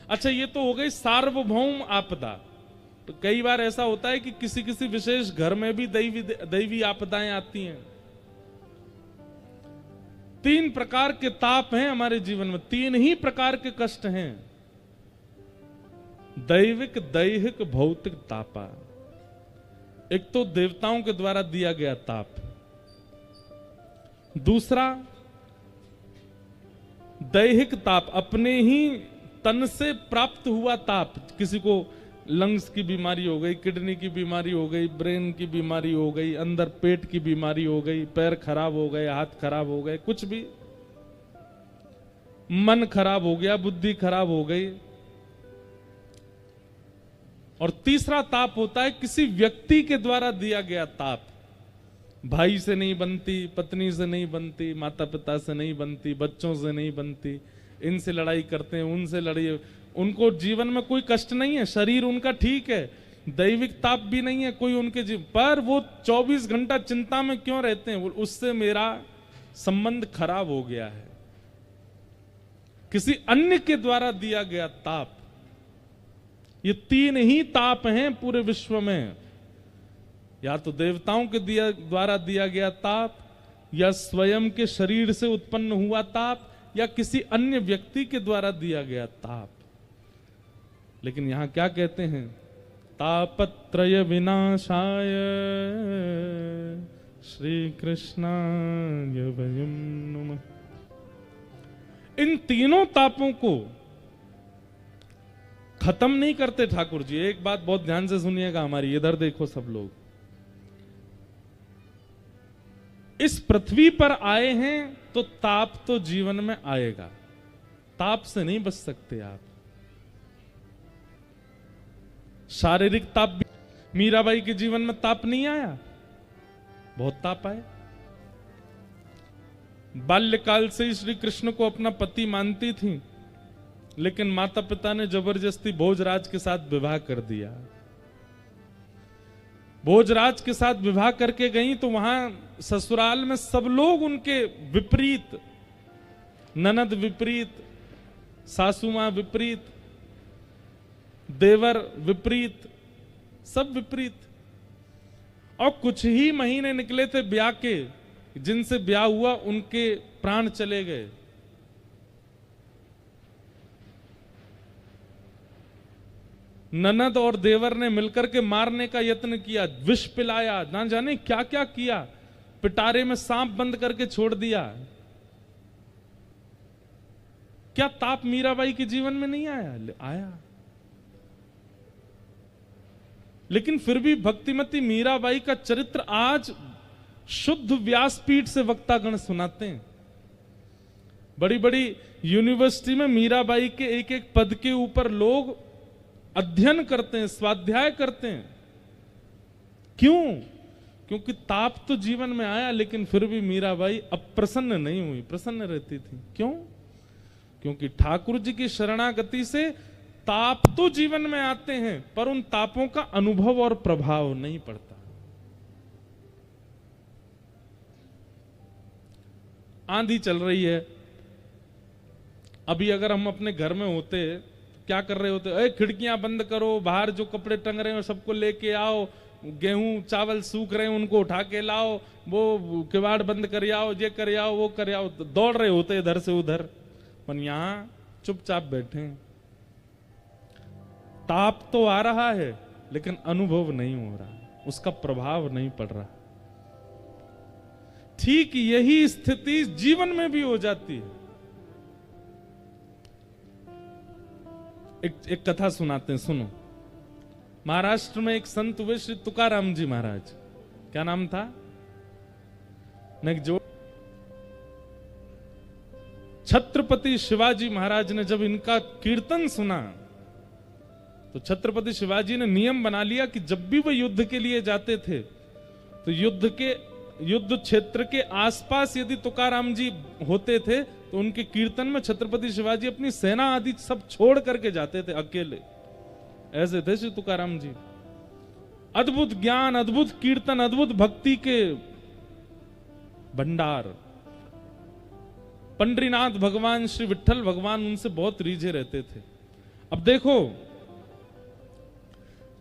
Speaker 1: अच्छा, ये तो हो गई सार्वभौम आपदा। तो कई बार ऐसा होता है कि किसी किसी विशेष घर में भी दैवी आपदाएं आती हैं। तीन प्रकार के ताप हैं हमारे जीवन में, तीन ही प्रकार के कष्ट हैं, दैविक, दैहिक, भौतिक तापा। एक तो देवताओं के द्वारा दिया गया ताप, दूसरा दैहिक ताप, अपने ही तन से प्राप्त हुआ ताप। किसी को लंग्स की बीमारी हो गई, किडनी की बीमारी हो गई, ब्रेन की बीमारी हो गई, अंदर पेट की बीमारी हो गई, पैर खराब हो गए, हाथ खराब हो गए, कुछ भी, मन खराब हो गया, बुद्धि खराब हो गई। और तीसरा ताप होता है किसी व्यक्ति के द्वारा दिया गया ताप। भाई से नहीं बनती, पत्नी से नहीं बनती, माता पिता से नहीं बनती, बच्चों से नहीं बनती, इनसे लड़ाई करते हैं, उनसे लड़ाई, उनको जीवन में कोई कष्ट नहीं है, शरीर उनका ठीक है, दैविक ताप भी नहीं है कोई उनके जीवन पर, वो 24 घंटा चिंता में क्यों रहते हैं? उससे मेरा संबंध खराब हो गया है। किसी अन्य के द्वारा दिया गया ताप, ये 3 ही ताप हैं पूरे विश्व में, या तो देवताओं के द्वारा दिया गया ताप, या स्वयं के शरीर से उत्पन्न हुआ ताप, या किसी अन्य व्यक्ति के द्वारा दिया गया ताप। लेकिन यहां क्या कहते हैं? तापत्रय विनाशाय श्री कृष्णाय वयं नमः। इन तीनों तापों को खत्म नहीं करते ठाकुर जी। एक बात बहुत ध्यान से सुनिएगा हमारी, इधर देखो सब लोग। इस पृथ्वी पर आए हैं तो ताप तो जीवन में आएगा, ताप से नहीं बच सकते आप। शारीरिक ताप भी, मीराबाई के जीवन में ताप नहीं आया, बहुत ताप आए। बाल्यकाल से ही श्री कृष्ण को अपना पति मानती थी, लेकिन माता पिता ने जबरदस्ती भोजराज के साथ विवाह कर दिया। भोजराज के साथ विवाह करके गई तो वहां ससुराल में सब लोग उनके विपरीत, ननद विपरीत, सासू मां विपरीत, देवर विपरीत, सब विपरीत। और कुछ ही महीने निकले थे ब्याह के, जिनसे ब्याह हुआ उनके प्राण चले गए। ननद और देवर ने मिलकर के मारने का यत्न किया, विष पिलाया, ना जाने क्या क्या किया, पिटारे में सांप बंद करके छोड़ दिया। क्या ताप मीराबाई के जीवन में नहीं आया? आया। लेकिन फिर भी भक्तिमती मीराबाई का चरित्र आज शुद्ध व्यासपीठ से वक्तागण सुनाते हैं। बड़ी बड़ी यूनिवर्सिटी में मीराबाई के एक एक पद के ऊपर लोग अध्ययन करते हैं, स्वाध्याय करते हैं। क्यों? क्योंकि ताप तो जीवन में आया, लेकिन फिर भी मीराबाई अप्रसन्न नहीं हुई, प्रसन्न रहती थी। क्यों? क्योंकि ठाकुर जी की शरणागति से ताप तो जीवन में आते हैं, पर उन तापों का अनुभव और प्रभाव नहीं पड़ता। आंधी चल रही है, अभी अगर हम अपने घर में होते, क्या कर रहे होते? अरे खिड़कियां बंद करो, बाहर जो कपड़े टंग रहे हैं सबको लेके आओ, गेहूं चावल सूख रहे हैं उनको उठा के लाओ, वो किवाड़ बंद कर आओ, ये कर आओ, वो कर आओ, तो दौड़ रहे होते इधर से उधर। पर यहां चुपचाप बैठे, ताप तो आ रहा है लेकिन अनुभव नहीं हो रहा, उसका प्रभाव नहीं पड़ रहा। ठीक यही स्थिति जीवन में भी हो जाती है। एक कथा सुनाते हैं, सुनो। महाराष्ट्र में एक संत हुए श्री तुकाराम जी महाराज। क्या नाम था? जो छत्रपति शिवाजी महाराज ने जब इनका कीर्तन सुना तो छत्रपति शिवाजी ने नियम बना लिया कि जब भी वो युद्ध के लिए जाते थे तो युद्ध क्षेत्र के आसपास यदि तुकाराम जी होते थे तो उनके कीर्तन में छत्रपति शिवाजी अपनी सेना आदि सब छोड़ करके जाते थे अकेले। ऐसे थे श्री तुकाराम जी। अद्भुत ज्ञान, अद्भुत कीर्तन, अद्भुत भक्ति के भंडार। पंडरीनाथ भगवान, श्री विठ्ठल भगवान उनसे बहुत रीझे रहते थे। अब देखो,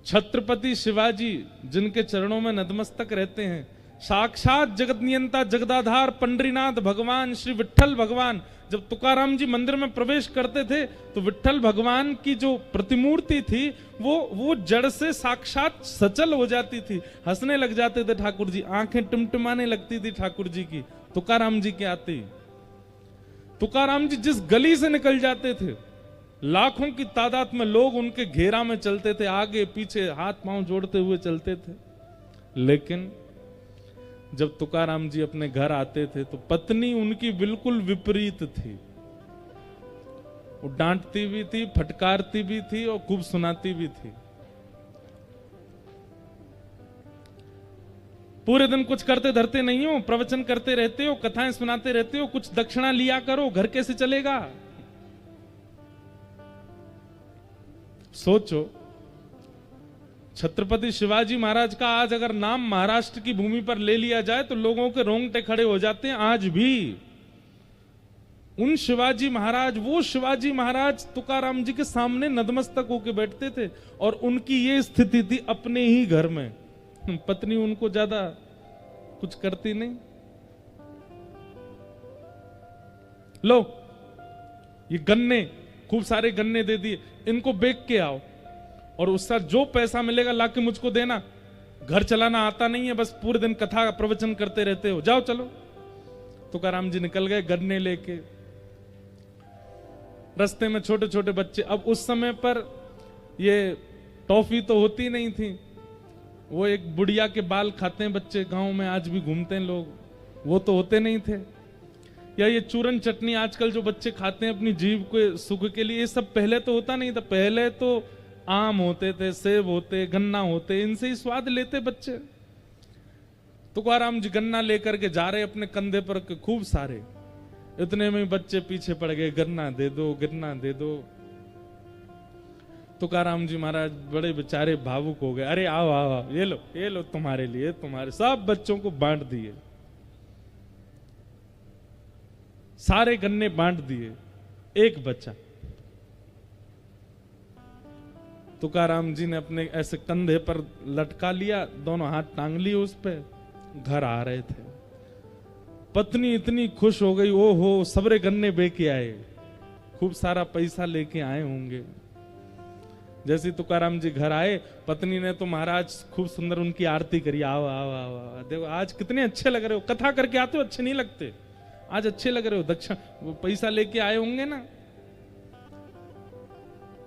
Speaker 1: छत्रपति शिवाजी जिनके चरणों में नतमस्तक रहते हैं, साक्षात जगत नियंता जगदाधार पंडरीनाथ भगवान श्री विठ्ठल भगवान जब तुकाराम जी मंदिर में प्रवेश करते थे तो विठ्ठल भगवान की जो प्रतिमूर्ति थी वो जड़ से साक्षात सचल हो जाती थी। हंसने लग जाते थे ठाकुर जी, आंखें टिमटिमाने लगती थी ठाकुर जी की तुकाराम जी के आते ही। तुकाराम जी जिस गली से निकल जाते थे लाखों की तादाद में लोग उनके घेरा में चलते थे, आगे पीछे हाथ पांव जोड़ते हुए चलते थे। लेकिन जब तुकाराम जी अपने घर आते थे तो पत्नी उनकी बिल्कुल विपरीत थी। वो डांटती भी थी, फटकारती भी थी और खूब सुनाती भी थी। पूरे दिन कुछ करते धरते नहीं हो, प्रवचन करते रहते हो, कथाएं सुनाते रहते हो, कुछ दक्षिणा लिया करो, घर कैसे चलेगा? सोचो, छत्रपति शिवाजी महाराज का आज अगर नाम महाराष्ट्र की भूमि पर ले लिया जाए तो लोगों के रोंगटे खड़े हो जाते हैं। आज भी उन शिवाजी महाराज, वो शिवाजी महाराज तुकाराम जी के सामने नतमस्तक होकर बैठते थे और उनकी ये स्थिति थी अपने ही घर में। पत्नी उनको ज्यादा कुछ करती नहीं। लो ये गन्ने, खूब सारे गन्ने दे दिए, इनको बेच के आओ और उसका जो पैसा मिलेगा लाके मुझको देना। घर चलाना आता नहीं है, बस पूरे दिन कथा प्रवचन करते रहते हो, जाओ चलो। तुकाराम जी निकल गए गन्ने लेके। रास्ते में छोटे छोटे बच्चे, अब उस समय पर ये टॉफी तो होती नहीं थी, वो एक बुढ़िया के बाल खाते हैं बच्चे, गांव में आज भी घूमते हैं लोग, वो तो होते नहीं थे। या ये चूरन चटनी आजकल जो बच्चे खाते हैं अपनी जीभ के सुख के लिए, ये सब पहले तो होता नहीं था। पहले तो आम होते थे, सेब होते, गन्ना होते, इनसे ही स्वाद लेते बच्चे। तुकाराम जी गन्ना लेकर के जा रहे अपने कंधे पर के खूब सारे, इतने में बच्चे पीछे पड़ गए, गन्ना दे दो, गन्ना दे दो। तुकाराम जी महाराज बड़े बेचारे भावुक हो गए। अरे आओ आओ आओ, ये लो तुम्हारे लिए, तुम्हारे सब बच्चों को बांट दिए, सारे गन्ने बांट दिए, एक बच्चा। तुकाराम जी ने अपने ऐसे कंधे पर लटका लिया, दोनों हाथ टांग लिए उस पे, घर आ रहे थे। पत्नी इतनी खुश हो गई, ओ हो सबरे गन्ने बेके आए, खूब सारा पैसा लेके आए होंगे। जैसे तुकाराम जी घर आए, पत्नी ने तो महाराज खूब सुंदर उनकी आरती करी। आओ आओ आओ आओ, देखो आज कितने अच्छे लग रहे हो, कथा करके आते हो अच्छे नहीं लगते, आज अच्छे लग रहे हो, दक्षिण वो पैसा लेके आए होंगे ना,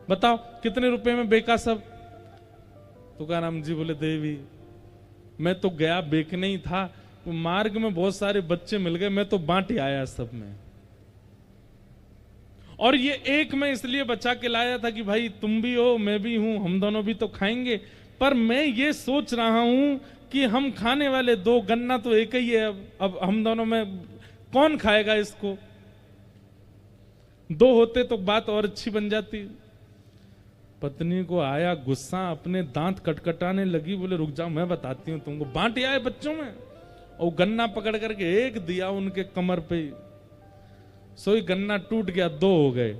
Speaker 1: बताओ कितने रुपए में बेका सब? तुकाराम जी बोले देवी मैं तो गया बेचने ही था, तो मार्ग में बहुत सारे बच्चे मिल गए, मैं तो बांटे आया सब में, और ये एक मैं इसलिए बचा के लाया था कि भाई तुम भी हो मैं भी हूं, हम दोनों भी तो खाएंगे। पर मैं ये सोच रहा हूं कि हम खाने वाले दो, गन्ना तो एक ही है, अब हम दोनों में कौन खाएगा इसको? दो होते तो बात और अच्छी बन जाती। पत्नी को आया गुस्सा, अपने दांत कटकटाने लगी, बोले रुक जाओ मैं बताती हूँ तुमको। बांटे आए बच्चों में और गन्ना पकड़ करके एक दिया उनके कमर पे, सोई गन्ना टूट गया, दो हो गए।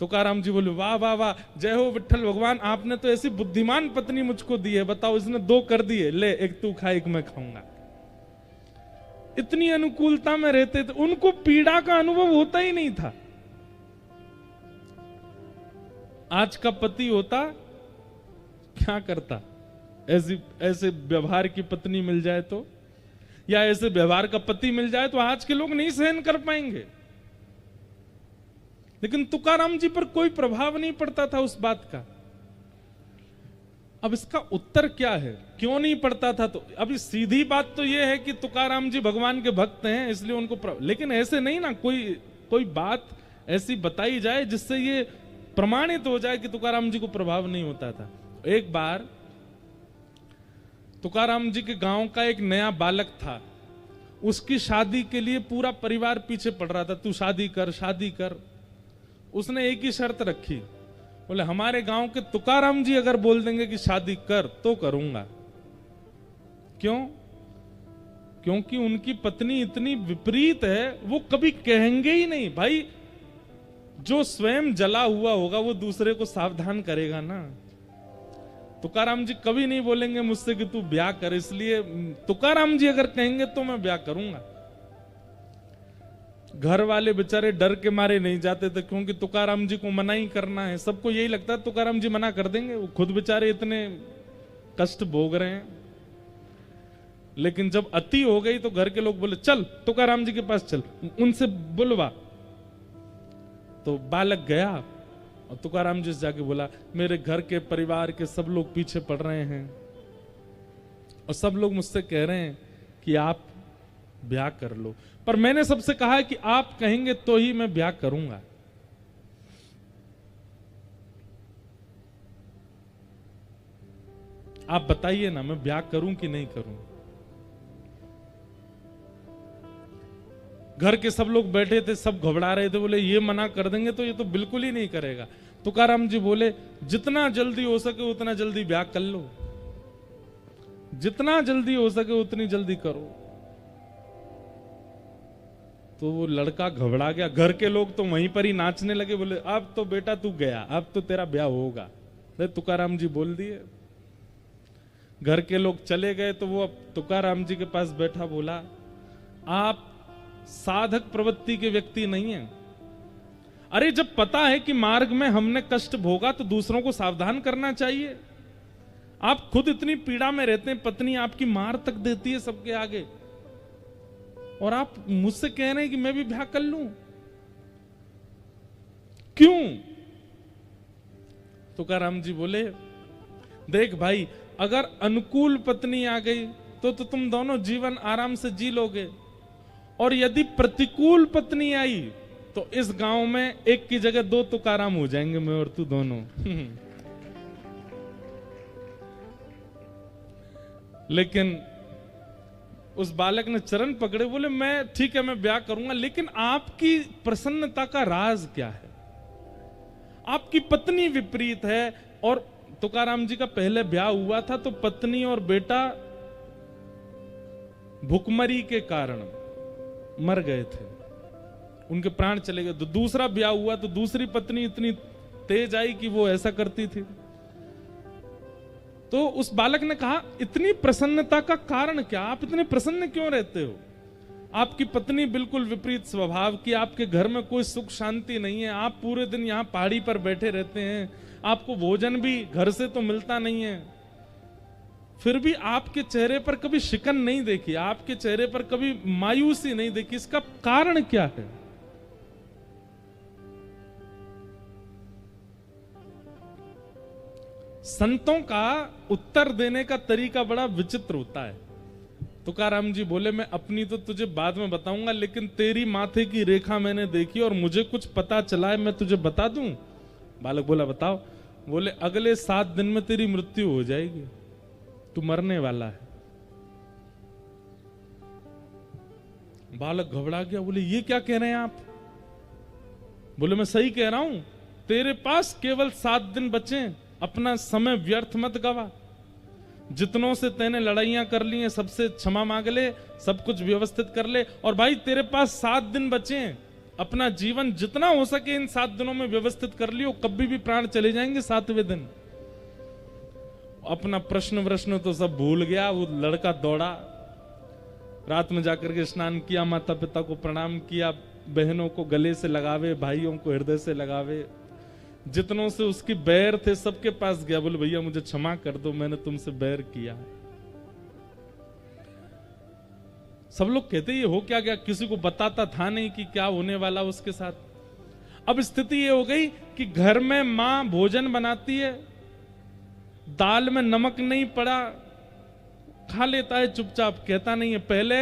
Speaker 1: तुकाराम जी बोले वाह वाह वाह, जय हो विठ्ठल भगवान, आपने तो ऐसी बुद्धिमान पत्नी मुझको दी है, बताओ इसने दो कर दिए, ले एक तू खा एक मैं खाऊंगा। इतनी अनुकूलता में रहते थे, उनको पीड़ा का अनुभव होता ही नहीं था। आज का पति होता क्या करता? ऐसे व्यवहार की पत्नी मिल जाए तो, या ऐसे व्यवहार का पति मिल जाए तो आज के लोग नहीं सहन कर पाएंगे। लेकिन तुकाराम जी पर कोई प्रभाव नहीं पड़ता था उस बात का। अब इसका उत्तर क्या है, क्यों नहीं पड़ता था? तो अभी सीधी बात तो यह है कि तुकाराम जी भगवान के भक्त हैं इसलिए उनको लेकिन ऐसे नहीं ना, कोई बात ऐसी बताई जाए जिससे ये प्रमाणित हो जाए कि तुकाराम जी को प्रभाव नहीं होता था। एक बार तुकाराम जी के गांव का एक नया बालक था, उसकी शादी के लिए पूरा परिवार पीछे पड़ रहा था, तू शादी कर शादी कर। उसने एक ही शर्त रखी, बोले हमारे गांव के तुकाराम जी अगर बोल देंगे कि शादी कर तो करूंगा। क्यों? क्योंकि उनकी पत्नी इतनी विपरीत है, वो कभी कहेंगे ही नहीं। भाई जो स्वयं जला हुआ होगा वो दूसरे को सावधान करेगा ना। तुकाराम जी कभी नहीं बोलेंगे मुझसे कि तू ब्याह कर, इसलिए तुकाराम जी अगर कहेंगे तो मैं ब्याह करूंगा। घर वाले बेचारे डर के मारे नहीं जाते थे, क्योंकि तुकाराम जी को मना ही करना है। सबको यही लगता है तुकाराम जी मना कर देंगे, वो खुद बेचारे इतने कष्ट भोग रहे हैं। लेकिन जब अति हो गई तो घर के लोग बोले चल तुकाराम जी के पास चल, उनसे बुलवा। तो बालक गया और तुकाराम जी से जाके बोला, मेरे घर के परिवार के सब लोग पीछे पड़ रहे हैं और सब लोग मुझसे कह रहे हैं कि आप ब्याह कर लो, पर मैंने सबसे कहा है कि आप कहेंगे तो ही मैं ब्याह करूंगा। आप बताइए ना, मैं ब्याह करूं कि नहीं करूं। घर के सब लोग बैठे थे, सब घबरा रहे थे, बोले ये मना कर देंगे तो ये तो बिल्कुल ही नहीं करेगा। तुकाराम जी बोले, जितना जल्दी हो सके उतना जल्दी ब्याह कर लो, जितना जल्दी हो सके उतनी जल्दी करो। तो वो लड़का घबरा गया। घर के लोग तो वहीं पर ही नाचने लगे, बोले अब तो बेटा तू गया, अब तो तेरा ब्याह होगा। तुकाराम जी बोल दिए। घर के लोग चले गए तो वो अब तुकाराम जी के पास बैठा, बोला आप साधक प्रवृत्ति के व्यक्ति नहीं है। अरे जब पता है कि मार्ग में हमने कष्ट भोगा तो दूसरों को सावधान करना चाहिए। आप खुद इतनी पीड़ा में रहते हैं, पत्नी आपकी मार तक देती है सबके आगे, और आप मुझसे कह रहे हैं कि मैं भी ब्याह कर लूं, क्यों? तुकाराम जी बोले, देख भाई, अगर अनुकूल पत्नी आ गई तो तुम दोनों जीवन आराम से जी लोगे, और यदि प्रतिकूल पत्नी आई तो इस गांव में एक की जगह दो तुकाराम हो जाएंगे, मैं और तू दोनों। लेकिन उस बालक ने चरण पकड़े, बोले मैं ठीक है, मैं ब्याह करूंगा, लेकिन आपकी प्रसन्नता का राज क्या है? आपकी पत्नी विपरीत है। और तुकाराम जी का पहले ब्याह हुआ था तो पत्नी और बेटा भुखमरी के कारण मर गए थे, उनके प्राण चले गए। तो दूसरा ब्याह हुआ तो दूसरी पत्नी इतनी तेज आई कि वो ऐसा करती थी। तो उस बालक ने कहा, इतनी प्रसन्नता का कारण क्या? आप इतने प्रसन्न क्यों रहते हो? आपकी पत्नी बिल्कुल विपरीत स्वभाव की, आपके घर में कोई सुख शांति नहीं है, आप पूरे दिन यहाँ पहाड़ी पर बैठे रहते हैं, आपको भोजन भी घर से तो मिलता नहीं है, फिर भी आपके चेहरे पर कभी शिकन नहीं देखी, आपके चेहरे पर कभी मायूसी नहीं देखी, इसका कारण क्या है? संतों का उत्तर देने का तरीका बड़ा विचित्र होता है। तुकाराम जी बोले, मैं अपनी तो तुझे बाद में बताऊंगा, लेकिन तेरी माथे की रेखा मैंने देखी और मुझे कुछ पता चला है, मैं तुझे बता दूं? बालक बोला, बताओ। बोले, अगले 7 दिन में तेरी मृत्यु हो जाएगी, तू मरने वाला है। बालक घबरा गया, बोले ये क्या कह रहे हैं आप? बोले, मैं सही कह रहा हूं, तेरे पास केवल 7 दिन बचे, अपना समय व्यर्थ मत गवा। जितनों से तेने लड़ाइयां कर ली हैं सबसे क्षमा मांग ले, सब कुछ व्यवस्थित कर ले, और भाई तेरे पास 7 दिन बचे हैं, अपना जीवन जितना हो सके इन 7 दिनों में व्यवस्थित कर लियो, कभी भी प्राण चले जाएंगे 7वें दिन। अपना प्रश्न तो सब भूल गया। वो लड़का दौड़ा, रात में जाकर के स्नान किया, माता पिता को प्रणाम किया, बहनों को गले से लगावे, भाइयों को हृदय से लगावे, जितनों से उसकी बैर थे सबके पास गया। बोले, भैया मुझे क्षमा कर दो, मैंने तुमसे बैर किया। सब लोग कहते ये हो क्या गया, किसी को बताता था नहीं कि क्या होने वाला उसके साथ। अब स्थिति ये हो गई कि घर में मां भोजन बनाती है, दाल में नमक नहीं पड़ा, खा लेता है चुपचाप, कहता नहीं है। पहले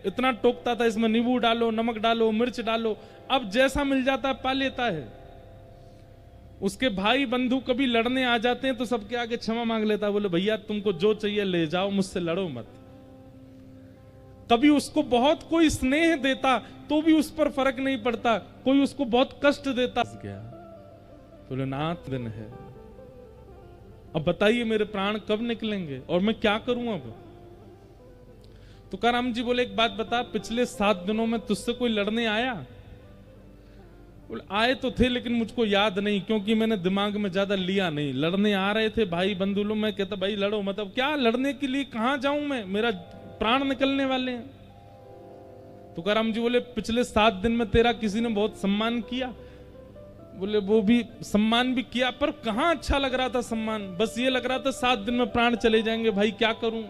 Speaker 1: इतना टोकता था, इसमें नींबू डालो, नमक डालो, मिर्च डालो, अब जैसा मिल जाता है पा लेता है। उसके भाई बंधु कभी लड़ने आ जाते हैं तो सबके आगे क्षमा मांग लेता है, बोले भैया तुमको जो चाहिए ले जाओ, मुझसे लड़ो मत। कभी उसको बहुत कोई स्नेह देता तो भी उस पर फर्क नहीं पड़ता, कोई उसको बहुत कष्ट देता गया, बोले नाथ दिन है, अब बताइए मेरे प्राण कब निकलेंगे और मैं क्या करूं अब? तुकाराम जी बोले, एक बात बता, पिछले 7 दिनों में तुझसे कोई लड़ने आया? बोले, आए तो थे लेकिन मुझको याद नहीं, क्योंकि मैंने दिमाग में ज्यादा लिया नहीं। लड़ने आ रहे थे भाई बंधु लोग, मैं कहता भाई लड़ो, मतलब क्या लड़ने के लिए, कहां जाऊं मैं, मेरा प्राण निकलने वाले हैं। तुकाराम जी बोले, पिछले 7 दिन में तेरा किसी ने बहुत सम्मान किया? बोले, वो भी सम्मान भी किया, पर कहां अच्छा लग रहा था सम्मान, बस ये लग रहा था 7 दिन में प्राण चले जाएंगे, भाई क्या करूं?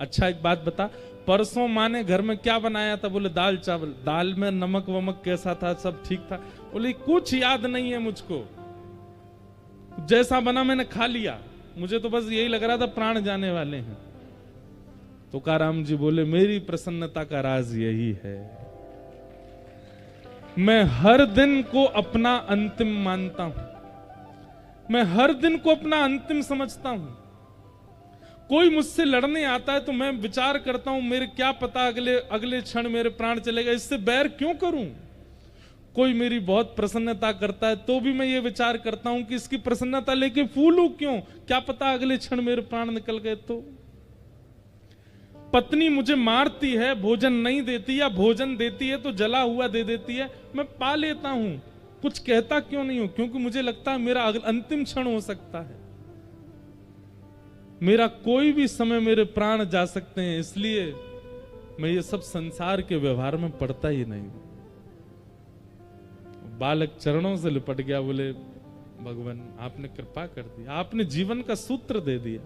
Speaker 1: अच्छा एक बात बता, परसों माँ ने घर में क्या बनाया था? बोले दाल चावल। दाल में नमक वमक कैसा था? सब ठीक था। बोले कुछ याद नहीं है मुझको, जैसा बना मैंने खा लिया, मुझे तो बस यही लग रहा था प्राण जाने वाले हैं। तुकाराम जी बोले मेरी प्रसन्नता का राज यही है, मैं हर दिन को अपना अंतिम मानता हूं, मैं हर दिन को अपना अंतिम समझता हूं। कोई मुझसे लड़ने आता है तो मैं विचार करता हूं मेरे क्या पता अगले क्षण मेरे प्राण चलेगा, इससे बैर क्यों करूं। कोई मेरी बहुत प्रसन्नता करता है तो भी मैं ये विचार करता हूं कि इसकी प्रसन्नता लेके फूलूं क्यों, क्या पता अगले क्षण मेरे प्राण निकल गए तो। पत्नी मुझे मारती है, भोजन नहीं देती, या भोजन देती है तो जला हुआ दे देती है, मैं पा लेता हूं, कुछ कहता क्यों नहीं हूं, क्योंकि मुझे लगता है मेरा अंतिम क्षण हो सकता है, मेरा कोई भी समय मेरे प्राण जा सकते हैं, इसलिए मैं ये सब संसार के व्यवहार में पड़ता ही नहीं। बालक चरणों से लिपट गया, बोले भगवान आपने कृपा कर दी, आपने जीवन का सूत्र दे दिया।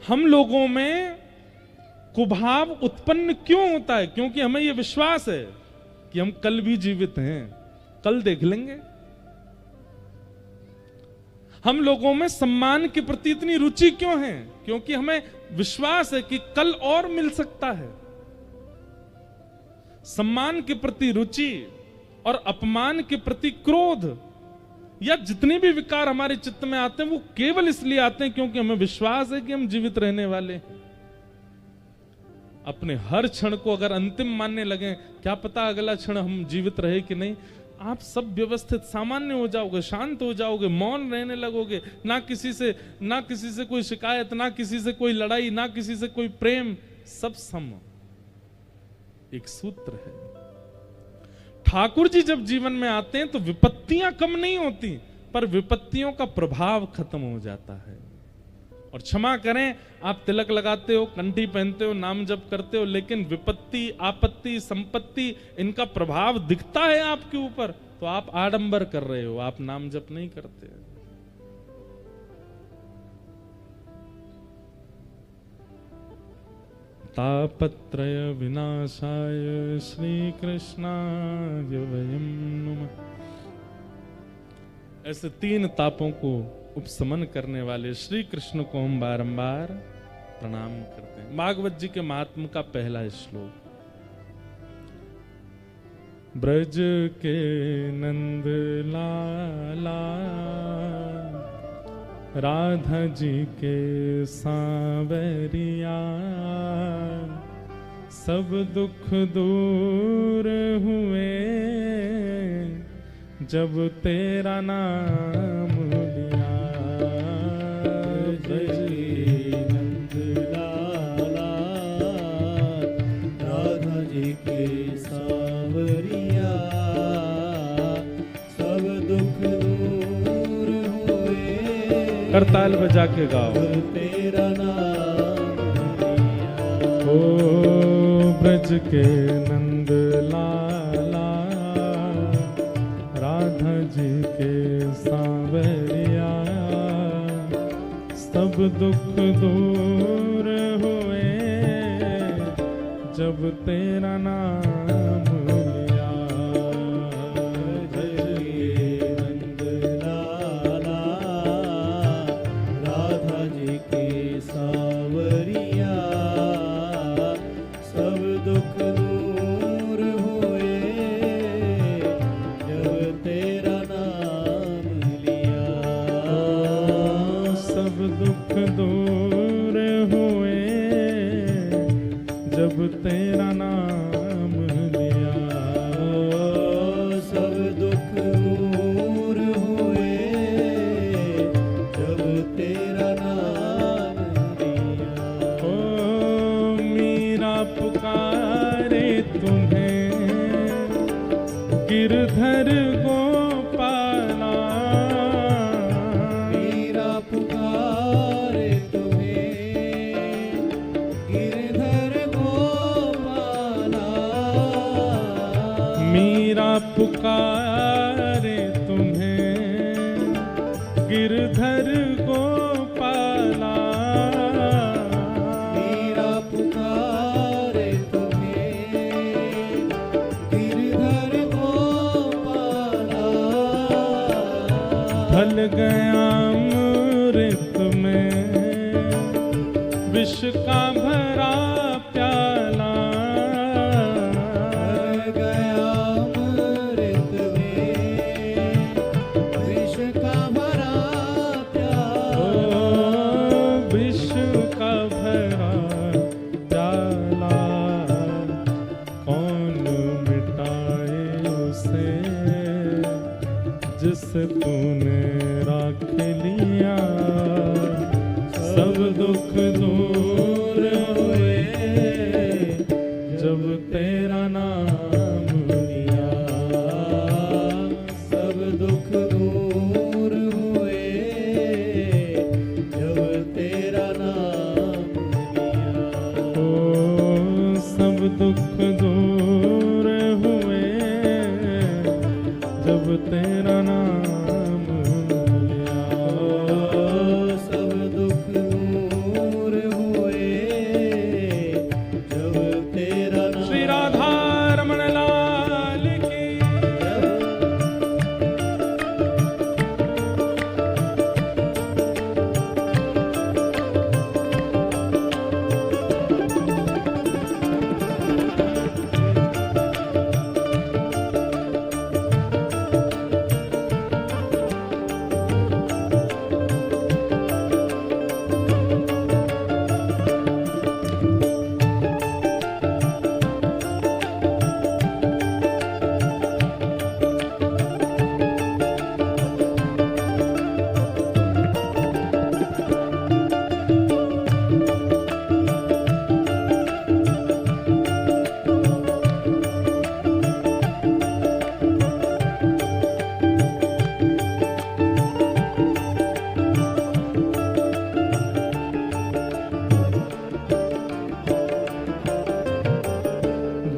Speaker 1: हम लोगों में कुभाव उत्पन्न क्यों होता है, क्योंकि हमें यह विश्वास है कि हम कल भी जीवित हैं, कल देख लेंगे। हम लोगों में सम्मान के प्रति इतनी रुचि क्यों है, क्योंकि हमें विश्वास है कि कल और मिल सकता है। सम्मान के प्रति रुचि और अपमान के प्रति क्रोध, या जितने भी विकार हमारे चित्त में आते हैं वो केवल इसलिए आते हैं क्योंकि हमें विश्वास है कि हम जीवित रहने वाले हैं। अपने हर क्षण को अगर अंतिम मानने लगे, क्या पता अगला क्षण हम जीवित रहे कि नहीं, आप सब व्यवस्थित सामान्य हो जाओगे, शांत हो जाओगे, मौन रहने लगोगे, ना किसी से कोई शिकायत, ना किसी से कोई लड़ाई, ना किसी से कोई प्रेम, सब सम। एक सूत्र है। ठाकुर जी जब जीवन में आते हैं तो विपत्तियां कम नहीं होती, पर विपत्तियों का प्रभाव खत्म हो जाता है। और क्षमा करें, आप तिलक लगाते हो, कंठी पहनते हो, नाम जप करते हो, लेकिन विपत्ति, आपत्ति, संपत्ति, इनका प्रभाव दिखता है आपके ऊपर, तो आप आडंबर कर रहे हो, आप नाम जप नहीं करते। तापत्रय विनाशाय श्री कृष्णाय वयं नमः। ऐसे 3 तापों को उपशमन करने वाले श्री कृष्ण को हम बारंबार प्रणाम करते हैं। भागवत जी के महात्म का पहला श्लोक। ब्रज के नंद लाला राधा जी के सांवरिया, सब दुख दूर हुए जब तेरा नाम लिया।
Speaker 2: जय नंद लाला राधा जी के सांवरिया, सब दुख दूर हुए,
Speaker 1: करताल बजा के गाओ,
Speaker 2: तेरा नाम लिया।
Speaker 1: ओ ब्रज के नंद लाला राधा जी के सांवरिया, सब दुख दूर हुए जब तेरा नाम लिया।
Speaker 2: जय नंद लाला राधा जी के सांवरिया, सब दुख दूर हुए जब तेरा नाम लिया।
Speaker 1: सब दुख दूर हुए जब तेरा नाम लिया।
Speaker 2: सब दुख दूर हुए जब तेरा नाम लिया।
Speaker 1: ओ मीरा पुकारे तुम्हें गिरधर गोपाला,
Speaker 2: मीरा पुकारे तुम्हें गिरधर गोपाला।
Speaker 1: मीरा पुकारे तुम्हें गिरधर गोपाला,
Speaker 2: मीरा पुकारे तुम्हें गिरधर गोपाला।
Speaker 1: ढल गया अमृत में विष का भरा प्याला,
Speaker 2: ढल गया अमृत में विष का भरा प्याला,
Speaker 1: विष का भरा प्याला कौन मिटाए उसे जिसे तूने राख लिया। सब दुख दूर हुए जब तेरा नाम लिया।
Speaker 2: सब दुख दूर हुए जब तेरा नाम लिया।
Speaker 1: ओ सब दुख दूर हुए जब तेरा नाम लिया।
Speaker 2: सब दुख दूर हुए जब तेरा नाम।
Speaker 1: श्री राधा रमण लाल की।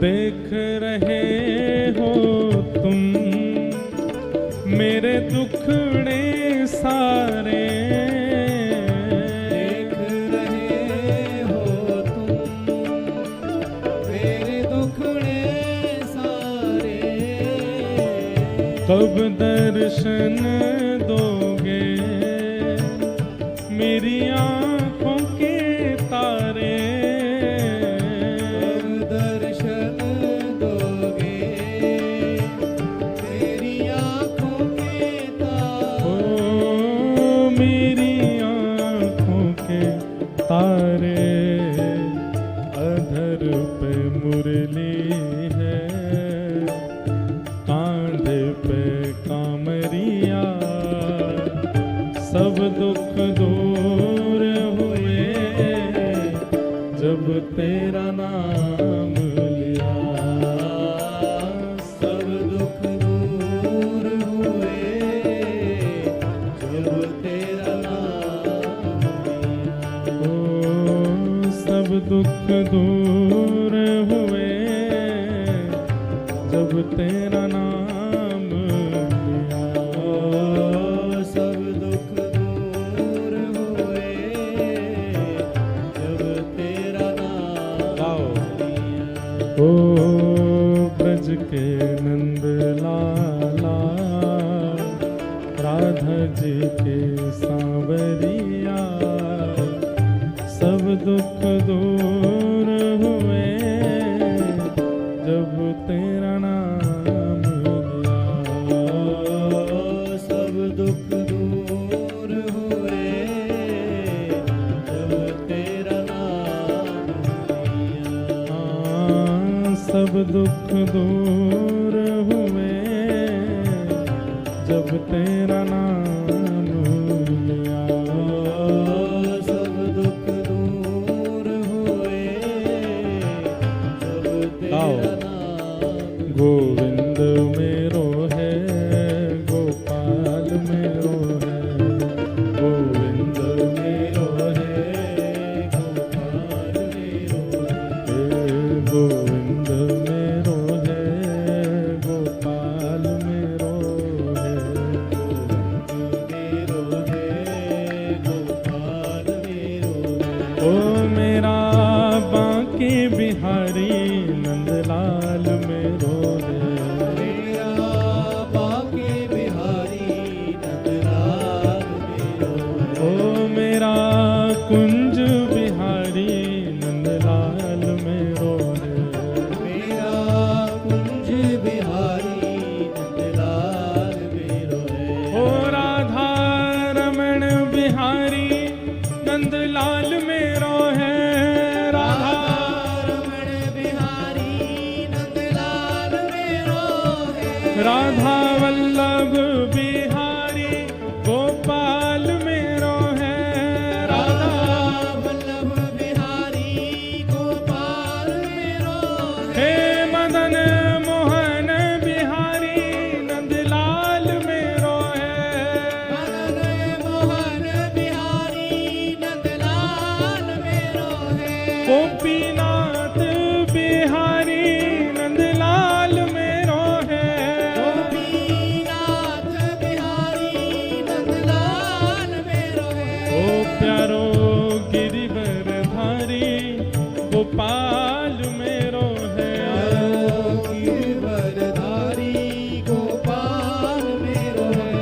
Speaker 1: देख रहे हो तुम मेरे दुखड़े सारे,
Speaker 2: देख रहे हो तुम मेरे दुखड़े सारे।
Speaker 1: कब दर्शन दोगे मेरी आँखों के तारे।
Speaker 2: कब दर्शन दोगे तेरी आँखों के तारे।
Speaker 1: ओ मेरी आँखों के तारे। अधर पे मुरली है कांधे पे कामरिया। सब दुख दूर हुए जब तेरा नाम लिया।
Speaker 2: सब दुख दूर हुए जब तेरा नाम लिया।
Speaker 1: ओ सब दुख दूर हुए जब तेरा नाम लिया।
Speaker 2: सब दुख दूर हुए जब तेरा नाम लिया।
Speaker 1: ओ ब्रज के नंद लाला राधा जी के सांवरिया। सब दुख दूर हुए जब तेरा नाम लिया।
Speaker 2: सब दुख दूर हुए जब तेरा नाम लिया।
Speaker 1: सब दुख दूर हुए जब तेरा नाम लिया।
Speaker 2: सब दुख दूर हुए जब तेरा नाम।
Speaker 1: गोविंद मेरो है गोपाल मेरो है। गोविंद मेरो है
Speaker 2: गोपाल मेरो है।
Speaker 1: गोविंद मेरो है गोपाल मेरो है।
Speaker 2: मेरो है गोपाल मेरो है।
Speaker 1: ओ मेरा बांके बिहारी नंदलाल मेरो है।
Speaker 2: मेरा बांके बिहारी नंदलाल
Speaker 1: राधा वल्लभ बिहारी गोपाल मेरो है।
Speaker 2: राधा वल्लभ बिहारी गोपाल मेरो
Speaker 1: हे मदन मोहन बिहारी नंदलाल मेरो है।
Speaker 2: मदन मोहन बिहारी नंदलाल मेरो है।
Speaker 1: गोपीनाथ बिहारी नंदलाल मेरो है।
Speaker 2: गोपीनाथ बिहारी नंदलाल मेरो है।
Speaker 1: ओ प्यारो गिरिवर धारी गोपाल मेरो है।
Speaker 2: गिरवरधारी गोपाल मेरो है।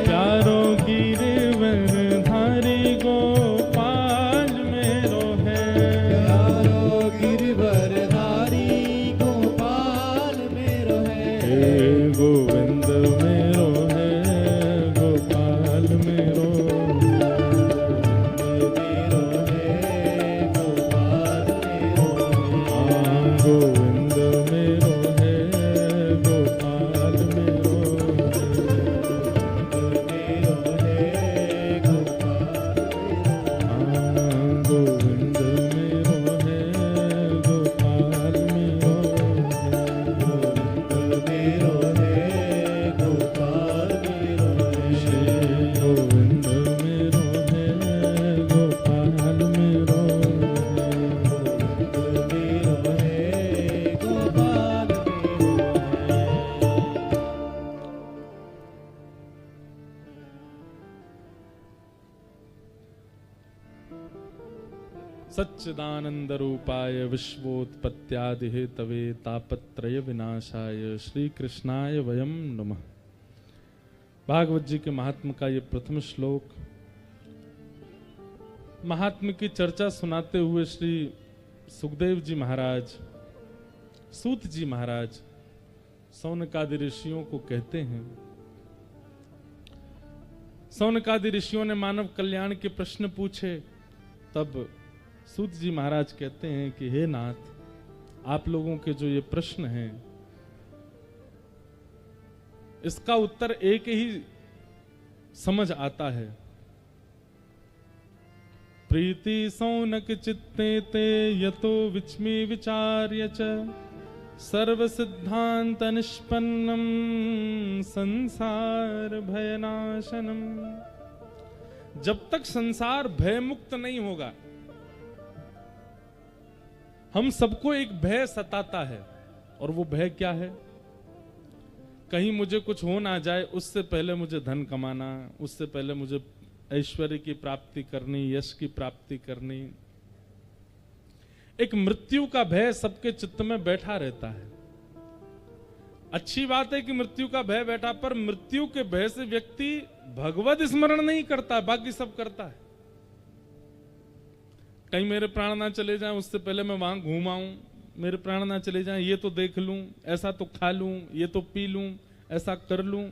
Speaker 1: प्यारो गिरिवर धारी गोपाल मेरो है।
Speaker 2: प्यारो गिरवरधारी गोपाल मेरो है।
Speaker 1: हे गोविंद मेरो है गोपाल मेरो।
Speaker 2: मेरो है गोपाल मेरो है।
Speaker 1: गोविंद मेरो है गोपाल मेरो।
Speaker 2: मेरो है गोपाल
Speaker 1: गोविंद मेरो है गोपाल मेरो।
Speaker 2: मेरो है गोपाल मेरो है।
Speaker 1: गोविंद मेरो है गोपाल मेरो।
Speaker 2: मेरो है गोपाल मेरो है।
Speaker 1: सच्चिदानंद रूपाय विश्वोत्पत्त्यादि हेतवे तापत्रय विनाशाय श्री कृष्णाय वयम नमः। भागवत जी के महात्म का ये प्रथम श्लोक। महात्म की चर्चा सुनाते हुए श्री सुखदेव जी महाराज, सूत जी महाराज सौनकादि ऋषियों को कहते हैं। सौनकादि ऋषियों ने मानव कल्याण के प्रश्न पूछे, तब सूत जी महाराज कहते हैं कि हे नाथ, आप लोगों के जो ये प्रश्न हैं इसका उत्तर एक ही समझ आता है। प्रीति सौनक चित्ते ते यतो विच्मी विचार्य च सर्व सिद्धांत निष्पन्नम संसार भयनाशनम। जब तक संसार भय मुक्त नहीं होगा, हम सबको एक भय सताता है। और वो भय क्या है? कहीं मुझे कुछ हो ना जाए, उससे पहले मुझे धन कमाना, उससे पहले मुझे ऐश्वर्य की प्राप्ति करनी, यश की प्राप्ति करनी। एक मृत्यु का भय सबके चित्त में बैठा रहता है। अच्छी बात है कि मृत्यु का भय बैठा, पर मृत्यु के भय से व्यक्ति भगवत स्मरण नहीं करता, बाकी सब करता है। कहीं मेरे प्राण ना चले जाएं, उससे पहले मैं वहां घूम आऊं। मेरे प्राण ना चले जाएं, ये तो देख लूं, ऐसा तो खा लूं, ये तो पी लूं, ऐसा कर लूं।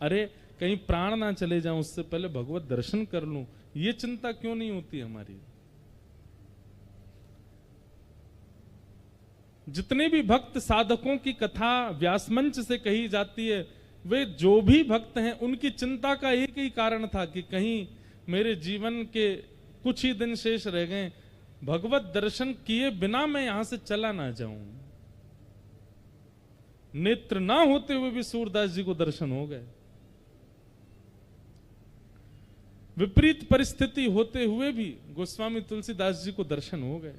Speaker 1: अरे कहीं प्राण ना चले जाएं, उससे पहले भगवत दर्शन कर लूं। ये चिंता क्यों नहीं होती हमारी? जितने भी भक्त साधकों की कथा व्यासमंच से कही जाती है, वे जो भी भक्त हैं उनकी चिंता का एक ही कारण था कि कहीं मेरे जीवन के कुछ ही दिन शेष रह गए, भगवत दर्शन किए बिना मैं यहां से चला ना जाऊं। नेत्र ना होते हुए भी सूरदास जी को दर्शन हो गए। विपरीत परिस्थिति होते हुए भी गोस्वामी तुलसीदास जी को दर्शन हो गए,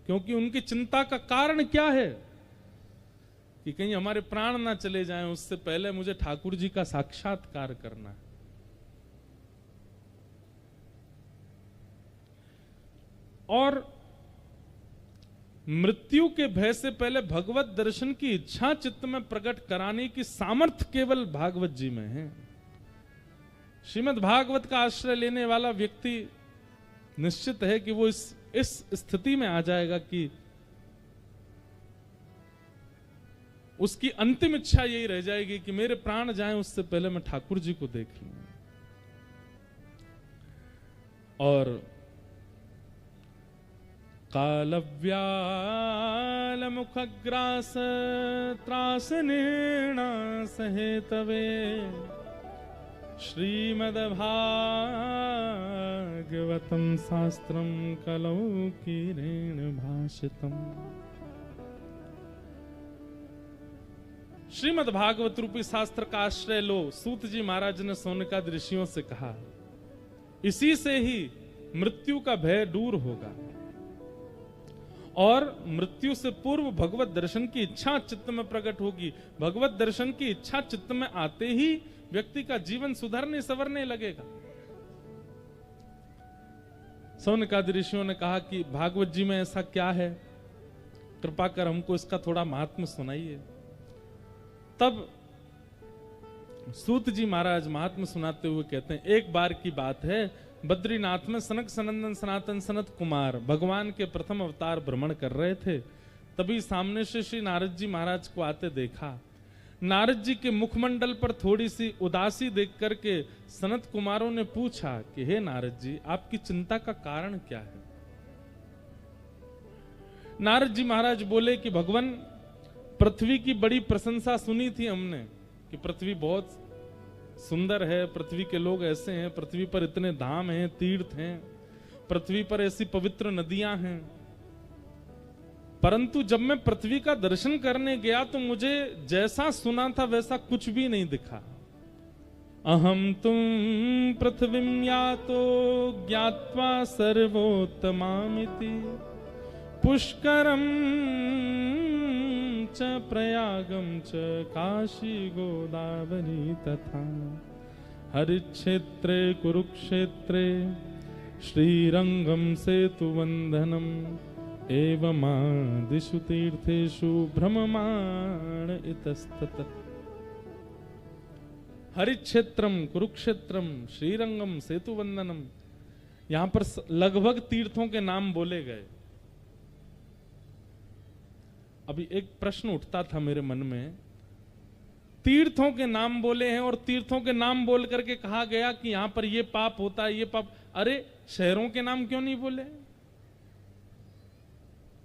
Speaker 1: क्योंकि उनकी चिंता का कारण क्या है कि कहीं हमारे प्राण ना चले जाएं, उससे पहले मुझे ठाकुर जी का साक्षात्कार करना है। और मृत्यु के भय से पहले भगवत दर्शन की इच्छा चित्त में प्रकट कराने की सामर्थ्य केवल भागवत जी में है। श्रीमद् भागवत का आश्रय लेने वाला व्यक्ति निश्चित है कि वो इस स्थिति में आ जाएगा कि उसकी अंतिम इच्छा यही रह जाएगी कि मेरे प्राण जाएं, उससे पहले मैं ठाकुर जी को देख लूं। और कालव्यालमुखग्रास त्रासनेणास हेतवे श्रीमद्भागवतं शास्त्रं कलौ कीरेण भाषितम्। श्रीमद् भागवत रूपी शास्त्र का आश्रय लो। सूत जी महाराज ने शौनकादि ऋषियों से कहा, इसी से ही मृत्यु का भय दूर होगा और मृत्यु से पूर्व भगवत दर्शन की इच्छा चित्त में प्रकट होगी। भगवत दर्शन की इच्छा चित्त में आते ही व्यक्ति का जीवन सुधरने संवरने लगेगा। शौनकादि ऋषियों ने कहा कि भागवत जी में ऐसा क्या है, कृपा कर हमको इसका थोड़ा महात्म्य सुनाइए। तब सूत जी महाराज महात्म्य सुनाते हुए कहते हैं, एक बार की बात है, बद्रीनाथ में सनक सनंदन सनातन सनत कुमार भगवान के प्रथम अवतार भ्रमण कर रहे थे। तभी सामने से श्री नारद जी महाराज को आते देखा। नारद जी के मुखमंडल पर थोड़ी सी उदासी देख करके सनत कुमारों ने पूछा कि हे नारद जी, आपकी चिंता का कारण क्या है? नारद जी महाराज बोले कि भगवान, पृथ्वी की बड़ी प्रशंसा सुनी थी हमने कि पृथ्वी बहुत सुंदर है, पृथ्वी के लोग ऐसे हैं, पृथ्वी पर इतने धाम हैं, तीर्थ हैं, पृथ्वी पर ऐसी पवित्र नदियां हैं। परंतु जब मैं पृथ्वी का दर्शन करने गया तो मुझे जैसा सुना था वैसा कुछ भी नहीं दिखा। अहम तुम पृथ्वीं यातो ज्ञात्वा सर्वोत्तमामिति पुष्करम च प्रयागम च काशी गोदावरी तथा हरिक्षेत्रे कुरुक्षेत्रे श्रीरंगम सेतुवंदनम एवमादिषु तीर्थेषु भ्रममाण इतस्ततः। हरिक्षेत्रम कुरुक्षेत्रम श्रीरंगम सेतुवंदनम, यहां पर लगभग तीर्थों के नाम बोले गए। अभी एक प्रश्न उठता था मेरे मन में, तीर्थों के नाम बोले हैं और तीर्थों के नाम बोल करके कहा गया कि यहां पर ये पाप होता है, ये पाप। अरे शहरों के नाम क्यों नहीं बोले?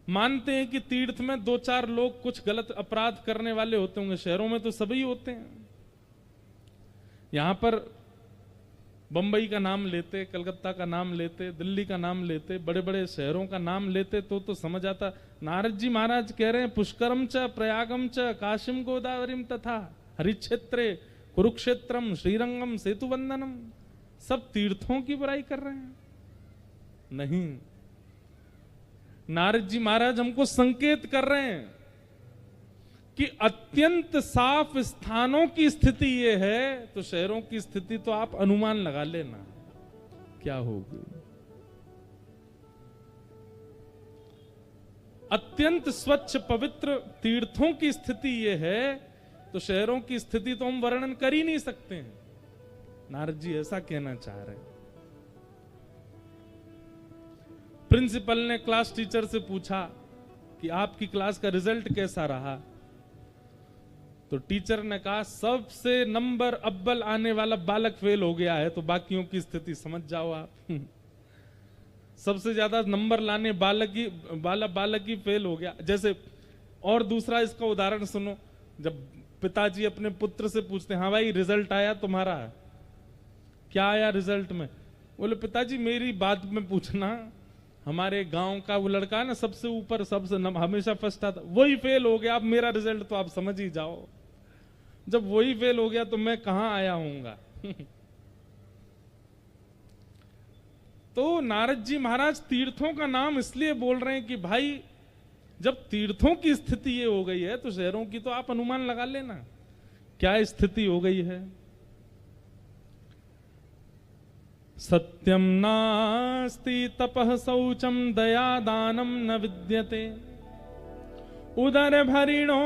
Speaker 1: मानते हैं कि तीर्थ में दो चार लोग कुछ गलत अपराध करने वाले होते होंगे, शहरों में तो सभी होते हैं। यहां पर बंबई का नाम लेते, कलकत्ता का नाम लेते, दिल्ली का नाम लेते, बड़े बड़े शहरों का नाम लेते तो समझ आता। नारद जी महाराज कह रहे हैं पुष्करम च प्रयागम च काशीम गोदावरीम तथा हरिक्षेत्रे कुरुक्षेत्रम श्रीरंगम सेतुवंदनम, सब तीर्थों की बुराई कर रहे हैं? नहीं, नारद जी महाराज हमको संकेत कर रहे हैं कि अत्यंत साफ स्थानों की स्थिति ये है, तो शहरों की स्थिति तो आप अनुमान लगा लेना क्या होगी। अत्यंत स्वच्छ पवित्र तीर्थों की स्थिति ये है, तो शहरों की स्थिति तो हम वर्णन कर ही नहीं सकते हैं। नारद जी ऐसा कहना चाह रहे हैं। प्रिंसिपल ने क्लास टीचर से पूछा कि आपकी क्लास का रिजल्ट कैसा रहा? तो टीचर ने कहा सबसे नंबर अव्वल आने वाला बालक फेल हो गया है, तो बाकियों की स्थिति समझ जाओ आप। सबसे ज्यादा नंबर लाने बालक ही फेल हो गया। जैसे और दूसरा इसका उदाहरण सुनो, जब पिताजी अपने पुत्र से पूछते हैं, हाँ भाई रिजल्ट आया तुम्हारा, क्या आया रिजल्ट में? बोले पिताजी मेरी बात में पूछना, हमारे गांव का वो लड़का है ना सबसे ऊपर हमेशा फर्स्ट आता, वही फेल हो गया, अब मेरा रिजल्ट तो आप समझ ही जाओ। जब वही फेल हो गया तो मैं कहां आया हूंगा। तो नारद जी महाराज तीर्थों का नाम इसलिए बोल रहे हैं कि भाई जब तीर्थों की स्थिति ये हो गई है तो शहरों की तो आप अनुमान लगा लेना क्या स्थिति हो गई है। सत्यम नास्ति तपः शौचम दया दानम न विद्यते उदर भरिणो